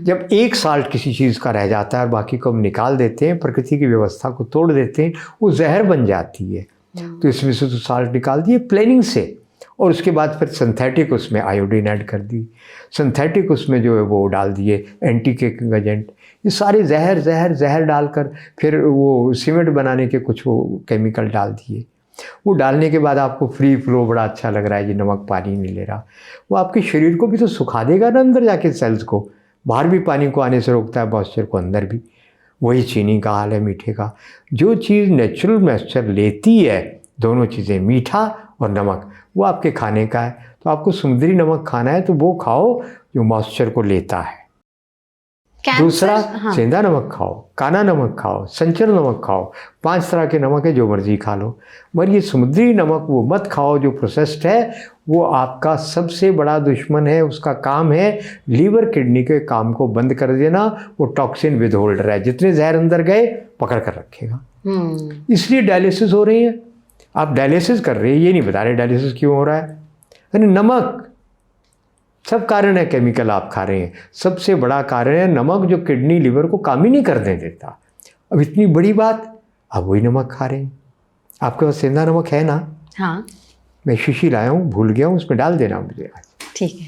जब एक साल्ट किसी चीज़ का रह जाता है और बाकी को हम निकाल देते हैं, प्रकृति की व्यवस्था को तोड़ देते हैं, वो जहर बन जाती है। तो इसमें से तो साल्ट निकाल दिए प्लेनिंग से, और उसके बाद फिर सिंथेटिक उसमें आयोडीन ऐड कर दी, सिंथेटिक उसमें जो है वो डाल दिए एंटी केकिंग एजेंट। ये सारे जहर डालकर फिर वो सीमेंट बनाने के कुछ वो केमिकल डाल दिए। वो डालने के बाद आपको फ्री फ्लो बड़ा अच्छा लग रहा है जी, नमक पानी नहीं ले रहा। वो आपके शरीर को भी तो सुखा देगा ना अंदर जाके, सेल्स को। बाहर भी पानी को आने से रोकता है, मॉइस्चर को अंदर भी। वही चीनी का हाल है, मीठे का। जो चीज़ नेचुरल मॉइस्चर लेती है, दोनों चीज़ें मीठा और नमक, वो आपके खाने का है। तो आपको समुद्री नमक खाना है तो वो खाओ जो मॉइस्चर को लेता है। दूसरा, सेंधा नमक खाओ, काला नमक खाओ, संचर नमक खाओ। 5 तरह के नमक है, जो मर्जी खा लो, मगर ये समुद्री नमक वो मत खाओ जो प्रोसेस्ड है। वो आपका सबसे बड़ा दुश्मन है। उसका काम है लीवर किडनी के काम को बंद कर देना। वो टॉक्सिन विद होल्डर है, जितने जहर अंदर गए पकड़ कर रखेगा। इसलिए डायलिसिस हो रही है। आप डायलिसिस कर रहे हैं, ये नहीं बता रहे डायलिसिस क्यों हो रहा है। यानी नमक, सब कारण है केमिकल आप खा रहे हैं। सबसे बड़ा कारण है नमक, जो किडनी लिवर को काम ही नहीं करने देता। अब इतनी बड़ी बात, आप वही नमक खा रहे हैं। आपके पास सेंधा नमक है ना? हाँ, मैं शीशी लाया हूँ, भूल गया हूँ, उसमें डाल देना मुझे। ठीक है।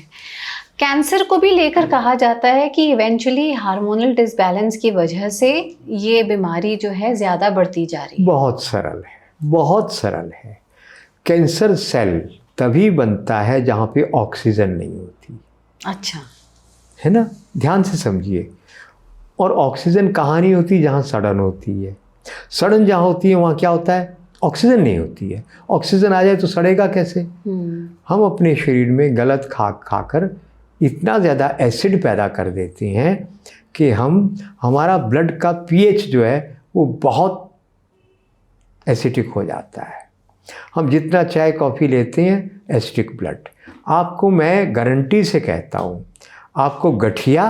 कैंसर को भी लेकर कहा जाता है कि इवेंचुअली हार्मोनल डिसबैलेंस की वजह से ये बीमारी जो है ज़्यादा बढ़ती जा रही है। बहुत सरल है। कैंसर सेल तभी बनता है जहाँ पे ऑक्सीजन नहीं होती। अच्छा, है ना? ध्यान से समझिए। और ऑक्सीजन कहाँ नहीं होती? जहाँ सड़न होती है। सड़न जहाँ होती है वहाँ क्या होता है? ऑक्सीजन नहीं होती है। ऑक्सीजन आ जाए तो सड़ेगा कैसे? हम अपने शरीर में गलत खाकर इतना ज़्यादा एसिड पैदा कर देते हैं कि हमारा ब्लड का पीएच जो है वो बहुत एसिडिक हो जाता है। हम जितना चाय कॉफ़ी लेते हैं, एसिडिक ब्लड। आपको मैं गारंटी से कहता हूँ, आपको गठिया,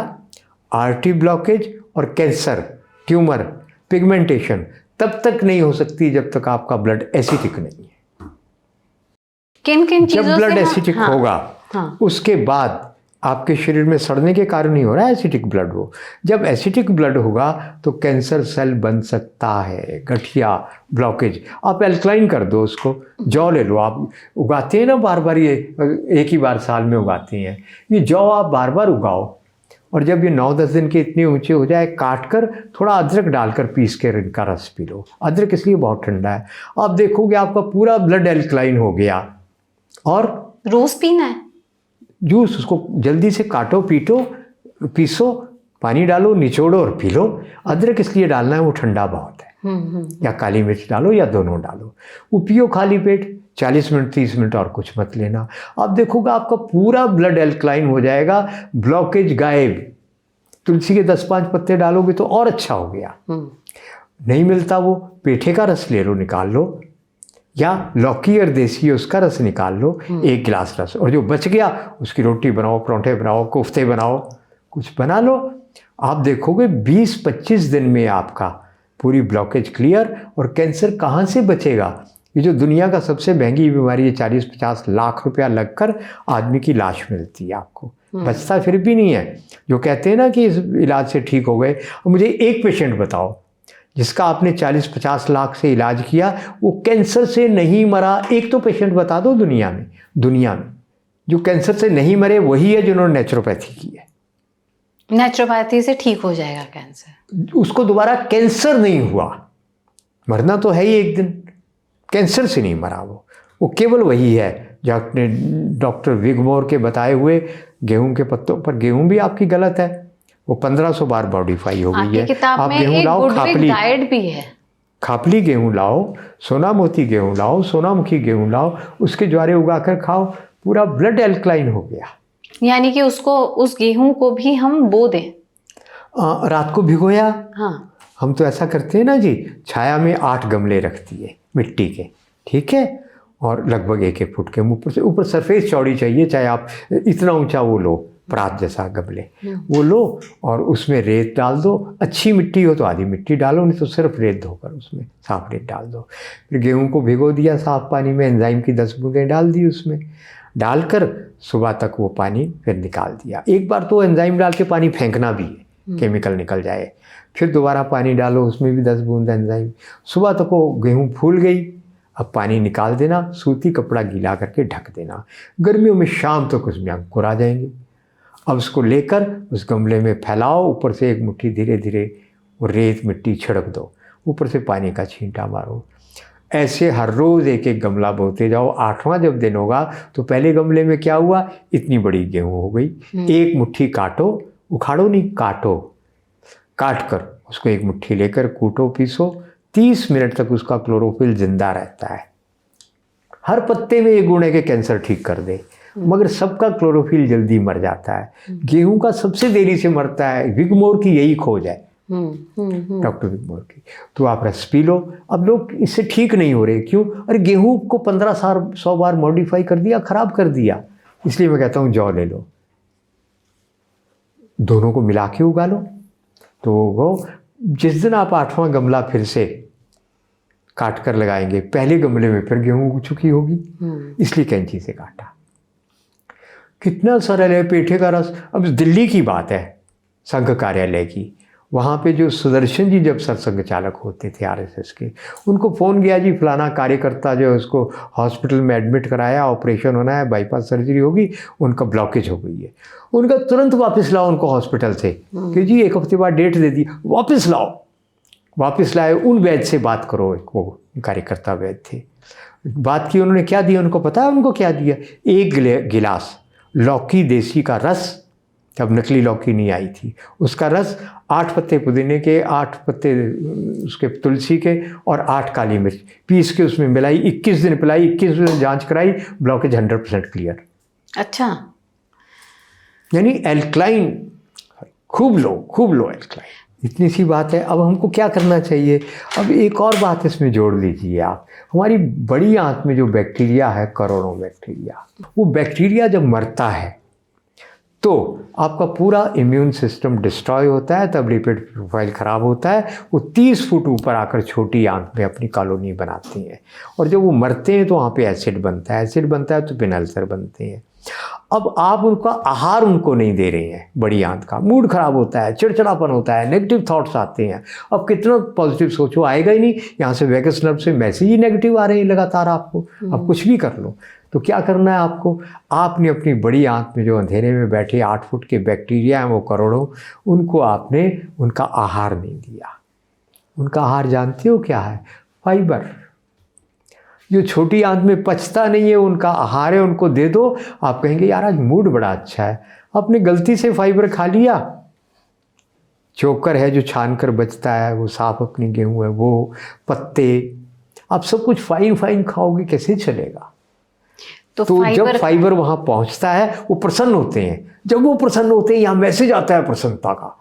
आर्टरी ब्लॉकेज और कैंसर, ट्यूमर, पिगमेंटेशन तब तक नहीं हो सकती जब तक आपका ब्लड एसिडिक नहीं है। किन चीज़ों जब ब्लड से एसिडिक होगा, उसके बाद आपके शरीर में सड़ने के कारण ही हो रहा है एसिडिक ब्लड। वो जब एसिडिक ब्लड होगा तो कैंसर सेल बन सकता है, गठिया, ब्लॉकेज। आप एल्कलाइन कर दो उसको। जौ ले लो, आप उगाते हैं ना बार बार, ये एक ही बार साल में उगाते हैं। ये जौ आप बार बार उगाओ, और जब ये 9-10 दिन के इतने ऊंचे हो जाए, काट कर थोड़ा अदरक डालकर पीस के इनका रस पी लो। अदरक इसलिए बहुत ठंडा है। आप देखोगे आपका पूरा ब्लड एल्कलाइन हो गया। और रोज़ पीना है? जूस, उसको जल्दी से काटो, पीसो, पानी डालो, निचोड़ो और पी लो। अदरक इसलिए डालना है, वो ठंडा बहुत है। या काली मिर्च डालो या दोनों डालो, वो पियो खाली पेट, 40 मिनट 30 मिनट, और कुछ मत लेना। आप देखोगे आपका पूरा ब्लड एल्कलाइन हो जाएगा, ब्लॉकेज गायब। तुलसी के 10-5 पत्ते डालोगे तो और अच्छा हो गया। नहीं मिलता वो, पेठे का रस ले लो, निकाल लो, या लौकी और देसी उसका रस निकाल लो, 1 गिलास रस, और जो बच गया उसकी रोटी बनाओ, पराठे बनाओ, कोफ्ते बनाओ, कुछ बना लो। आप देखोगे 20-25 दिन में आपका पूरी ब्लॉकेज क्लियर। और कैंसर कहाँ से बचेगा? ये जो दुनिया का सबसे महंगी बीमारी है, 40-50 लाख रुपया लगकर आदमी की लाश मिलती है आपको, बचता फिर भी नहीं है। जो कहते हैं ना कि इस इलाज से ठीक हो गए, मुझे एक पेशेंट बताओ जिसका आपने 40-50 लाख से इलाज किया, वो कैंसर से नहीं मरा। एक तो पेशेंट बता दो दुनिया में जो कैंसर से नहीं मरे वही है जिन्होंने नेचुरोपैथी की है। नेचुरोपैथी से ठीक हो जाएगा कैंसर? उसको दोबारा कैंसर नहीं हुआ, मरना तो है ही एक दिन, कैंसर से नहीं मरा वो केवल वही है जो आपने डॉक्टर विगमोर के बताए हुए गेहूं के पत्तों पर। गेहूं भी आपकी गलत है, वो 1500 बार मॉडिफाई हो गई है। किताब आप में गेहूं एक लाओ, गुडविक डाइट भी है, खापली गेहूं लाओ, सोनामोती गेहूं लाओ, सोनामुखी गेहूं लाओ, उसके ज्वारे उगाकर खाओ, पूरा ब्लड एल्कलाइन हो गया। यानी कि उसको, उस गेहूं को भी हम बो दें? रात को भिगोया। हाँ, हम तो ऐसा करते हैं ना जी, छाया में 8 गमले रखती है मिट्टी के, ठीक है, और लगभग 1-1 फुट के, ऊपर सरफेस चौड़ी चाहिए, चाहे आप इतना ऊंचा वो लो, परात जैसा गमले वो लो, और उसमें रेत डाल दो। अच्छी मिट्टी हो तो आधी मिट्टी डालो, नहीं तो सिर्फ रेत धोकर उसमें साफ रेत डाल दो। फिर गेहूं को भिगो दिया साफ पानी में, एंजाइम की 10 बूंदें डाल दी उसमें, डालकर सुबह तक वो पानी फिर निकाल दिया। एक बार तो एंजाइम डाल के पानी फेंकना भी है, केमिकल निकल जाए। फिर दोबारा पानी डालो, उसमें भी 10 बूंद एंजाइम। सुबह तक वो गेहूँ फूल गई, अब पानी निकाल देना, सूती कपड़ा गीला करके ढक देना। गर्मियों में शाम तक उसमें अंकुर आ जाएंगे। अब उसको लेकर उस गमले में फैलाओ, ऊपर से एक मुट्ठी धीरे धीरे वो रेत मिट्टी छिड़क दो, ऊपर से पानी का छींटा मारो। ऐसे हर रोज़ 1-1 गमला बोते जाओ। 8वां जब दिन होगा तो पहले गमले में क्या हुआ, इतनी बड़ी गेहूँ हो गई। एक मुट्ठी काटो, उखाड़ो नहीं, काटो, काट कर उसको एक मुट्ठी लेकर कूटो, पीसो, 30 मिनट तक उसका क्लोरोफिल जिंदा रहता है। हर पत्ते में ये गुण है कि कैंसर ठीक कर दे, मगर सबका क्लोरोफिल जल्दी मर जाता है। गेहूं का सबसे देरी से मरता है। विगमोर की यही खोज है, डॉक्टर विगमोर की। तो आप रस पी लो। अब लोग इससे ठीक नहीं हो रहे, क्यों? अरे गेहूं को 1500 बार मॉडिफाई कर दिया, खराब कर दिया। इसलिए मैं कहता हूँ जौ ले लो, दोनों को मिला के उगा लो। तो वो जिस दिन आप 8वां गमला फिर से काट कर लगाएंगे, पहले गमले में फिर गेहूं उग चुकी होगी, इसलिए कैंची से काटा। कितना सरल है पेठे का रस। अब दिल्ली की बात है, संघ कार्यालय की, वहाँ पे जो सुदर्शन जी जब सरसंघ चालक होते थे आरएसएस के, उनको फ़ोन किया जी फलाना कार्यकर्ता जो है उसको हॉस्पिटल में एडमिट कराया, ऑपरेशन होना है, बाईपास सर्जरी होगी, उनका ब्लॉकेज हो गई है। उनका तुरंत वापस लाओ उनको हॉस्पिटल से, कि जी 1 हफ्ते बाद डेट दे दी, वापस लाओ। वापस लाए, उन वैद्य से बात करो। एक वो कार्यकर्ता वैद्य थे, बात की, उन्होंने क्या दिया उनको पता है? उनको क्या दिया? 1 गिलास लौकी देसी का रस, तब नकली लौकी नहीं आई थी, उसका रस, 8 पत्ते पुदीने के, 8 पत्ते उसके तुलसी के, और 8 काली मिर्च पीस के उसमें मिलाई, 21 दिन पिलाई, 21 दिन जांच कराई, ब्लॉकेज 100% क्लियर। अच्छा, यानी एल्कलाइन खूब लो एल्कलाइन। इतनी सी बात है। अब हमको क्या करना चाहिए? अब एक और बात इसमें जोड़ लीजिए आप, हमारी बड़ी आंत में जो बैक्टीरिया है, करोड़ों बैक्टीरिया, वो बैक्टीरिया जब मरता है तो आपका पूरा इम्यून सिस्टम डिस्ट्रॉय होता है, तब लिपिड प्रोफाइल ख़राब होता है। वो 30 फुट ऊपर आकर छोटी आंत में अपनी कॉलोनी बनाती हैं, और जब वो मरते हैं तो वहाँ पे एसिड बनता है तो फिर अल्सर बनते हैं। अब आप उनका आहार उनको नहीं दे रहे हैं, बड़ी आंत का मूड ख़राब होता है, चिड़चिड़ापन होता है, नेगेटिव थॉट्स आते हैं। अब कितना पॉजिटिव सोचो, आएगा ही नहीं। यहाँ से वैगस नर्व से मैसेज ही नेगेटिव आ रहे हैं लगातार आपको। अब कुछ भी कर लो, तो क्या करना है आपको? आपने अपनी बड़ी आंत में जो अंधेरे में बैठे 8 फुट के बैक्टीरिया हैं, वो करोड़ों, उनको आपने उनका आहार नहीं दिया। उनका आहार जानते हो क्या है? फाइबर। जो छोटी आंत में पचता नहीं है, उनका आहार है, उनको दे दो। आप कहेंगे यार आज मूड बड़ा अच्छा है, आपने गलती से फाइबर खा लिया। चोकर है जो छान कर बचता है, वो साफ अपनी गेहूँ है, वो पत्ते, आप सब कुछ फाइन फाइन खाओगे, कैसे चलेगा। तो जब फाइबर वहाँ पहुँचता है वो प्रसन्न होते हैं। जब वो प्रसन्न होते हैं, यहाँ मैसेज आता है प्रसन्नता का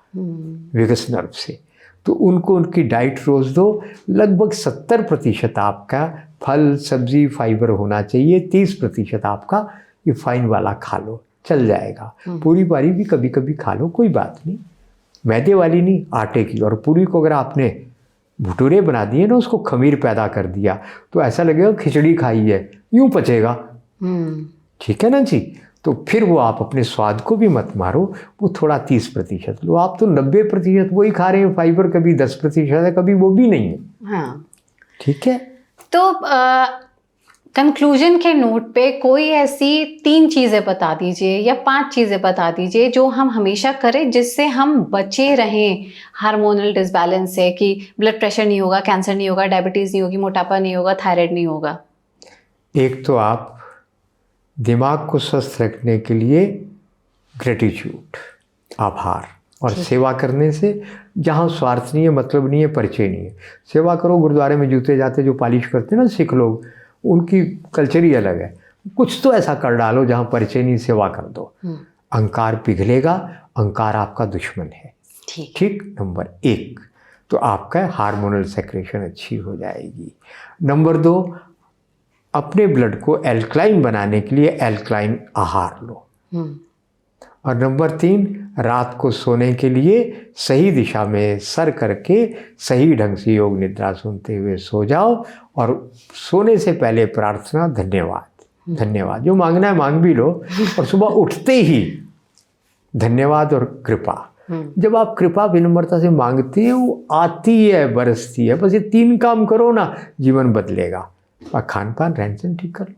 वेगस नर्व से, तो उनको उनकी डाइट रोज दो। लगभग 70% आपका फल सब्जी फाइबर होना चाहिए, 30% आपका ये फाइन वाला खा लो, चल जाएगा। पूरी पारी भी कभी कभी खा लो, कोई बात नहीं, मैदे वाली नहीं, आटे की। और पूरी को अगर आपने भटूरे बना दिए ना, उसको खमीर पैदा कर दिया, तो ऐसा लगेगा खिचड़ी खाई है, यूं पचेगा। ठीक है ना जी। तो फिर वो आप अपने स्वाद को भी मत मारो, वो थोड़ा 30% लो। आप तो 90% वही खा रहे हैं फाइबर, कभी 10% है, कभी वो भी नहीं है। हाँ, ठीक है। तो कंक्लूजन के नोट पे कोई ऐसी 3 चीज़ें बता दीजिए या 5 चीज़ें बता दीजिए जो हम हमेशा करें जिससे हम बचे रहें हार्मोनल डिसबैलेंस से, कि ब्लड प्रेशर नहीं होगा, कैंसर नहीं होगा, डायबिटीज़ नहीं होगी, मोटापा नहीं होगा, थायराइड नहीं होगा। एक तो आप दिमाग को स्वस्थ रखने के लिए ग्रेटिट्यूड, आभार, और सेवा करने से जहाँ स्वार्थ नहीं है, मतलब नहीं है, परिचय नहीं है, सेवा करो। गुरुद्वारे में जूते जाते जो पॉलिश करते हैं ना सिख लोग, उनकी कल्चर ही अलग है। कुछ तो ऐसा कर डालो जहाँ परिचय नहीं, सेवा कर दो। अहंकार पिघलेगा, अहंकार आपका दुश्मन है। ठीक। नंबर 1 तो आपका हार्मोनल सेक्रेशन अच्छी हो जाएगी। नंबर 2, अपने ब्लड को एल्कलाइन बनाने के लिए एल्कलाइन आहार लो। और नंबर 3, रात को सोने के लिए सही दिशा में सर करके सही ढंग से योग निद्रा सुनते हुए सो जाओ। और सोने से पहले प्रार्थना, धन्यवाद धन्यवाद, जो मांगना है मांग भी लो। और सुबह उठते ही धन्यवाद और कृपा। जब आप कृपा विनम्रता से मांगते हैं, वो आती है, बरसती है। बस ये 3 काम करो ना, जीवन बदलेगा। और खान पान रहन सहन ठीक कर लो।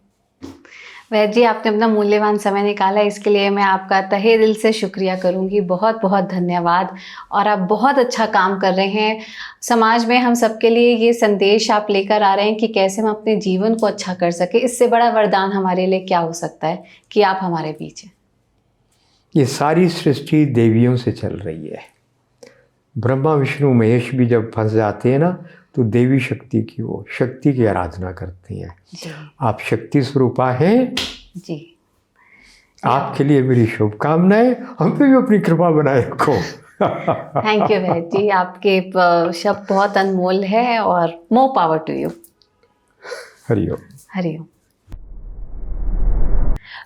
वैद्य जी, आपने अपना मूल्यवान समय निकाला, इसके लिए मैं आपका तहे दिल से शुक्रिया करूंगी। बहुत बहुत धन्यवाद। और आप बहुत अच्छा काम कर रहे हैं समाज में, हम सबके लिए ये संदेश आप लेकर आ रहे हैं कि कैसे हम अपने जीवन को अच्छा कर सके। इससे बड़ा वरदान हमारे लिए क्या हो सकता है कि आप हमारे बीच हैं। ये सारी सृष्टि देवियों से चल रही है। ब्रह्मा विष्णु महेश भी जब फंस जाते हैं ना, तो देवी शक्ति की, वो शक्ति की आराधना करती हैं। आप शक्ति स्वरूपा हैं जी। आपके लिए मेरी शुभकामनाएं। हम पे भी अपनी कृपा बनाए रखो। थैंक यू वैद्य जी, आपके शब्द बहुत अनमोल है और more power to you. Hariom. Hariom.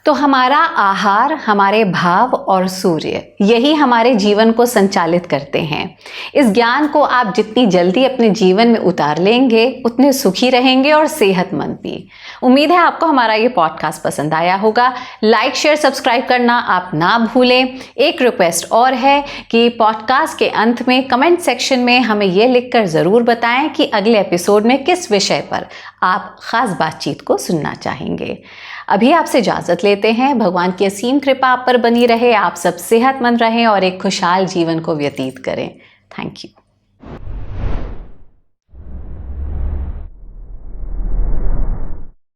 तो हमारा आहार, हमारे भाव और सूर्य, यही हमारे जीवन को संचालित करते हैं। इस ज्ञान को आप जितनी जल्दी अपने जीवन में उतार लेंगे, उतने सुखी रहेंगे और सेहतमंद भी। उम्मीद है आपको हमारा ये पॉडकास्ट पसंद आया होगा। लाइक, शेयर, सब्सक्राइब करना आप ना भूलें। एक रिक्वेस्ट और है कि पॉडकास्ट के अंत में कमेंट सेक्शन में हमें ये लिखकर ज़रूर बताएं कि अगले एपिसोड में किस विषय पर आप ख़ास बातचीत को सुनना चाहेंगे। अभी आपसे इजाज़त लेते हैं। भगवान की असीम कृपा आप पर बनी रहे, आप सब सेहतमंद रहें और एक खुशहाल जीवन को व्यतीत करें। Thank you.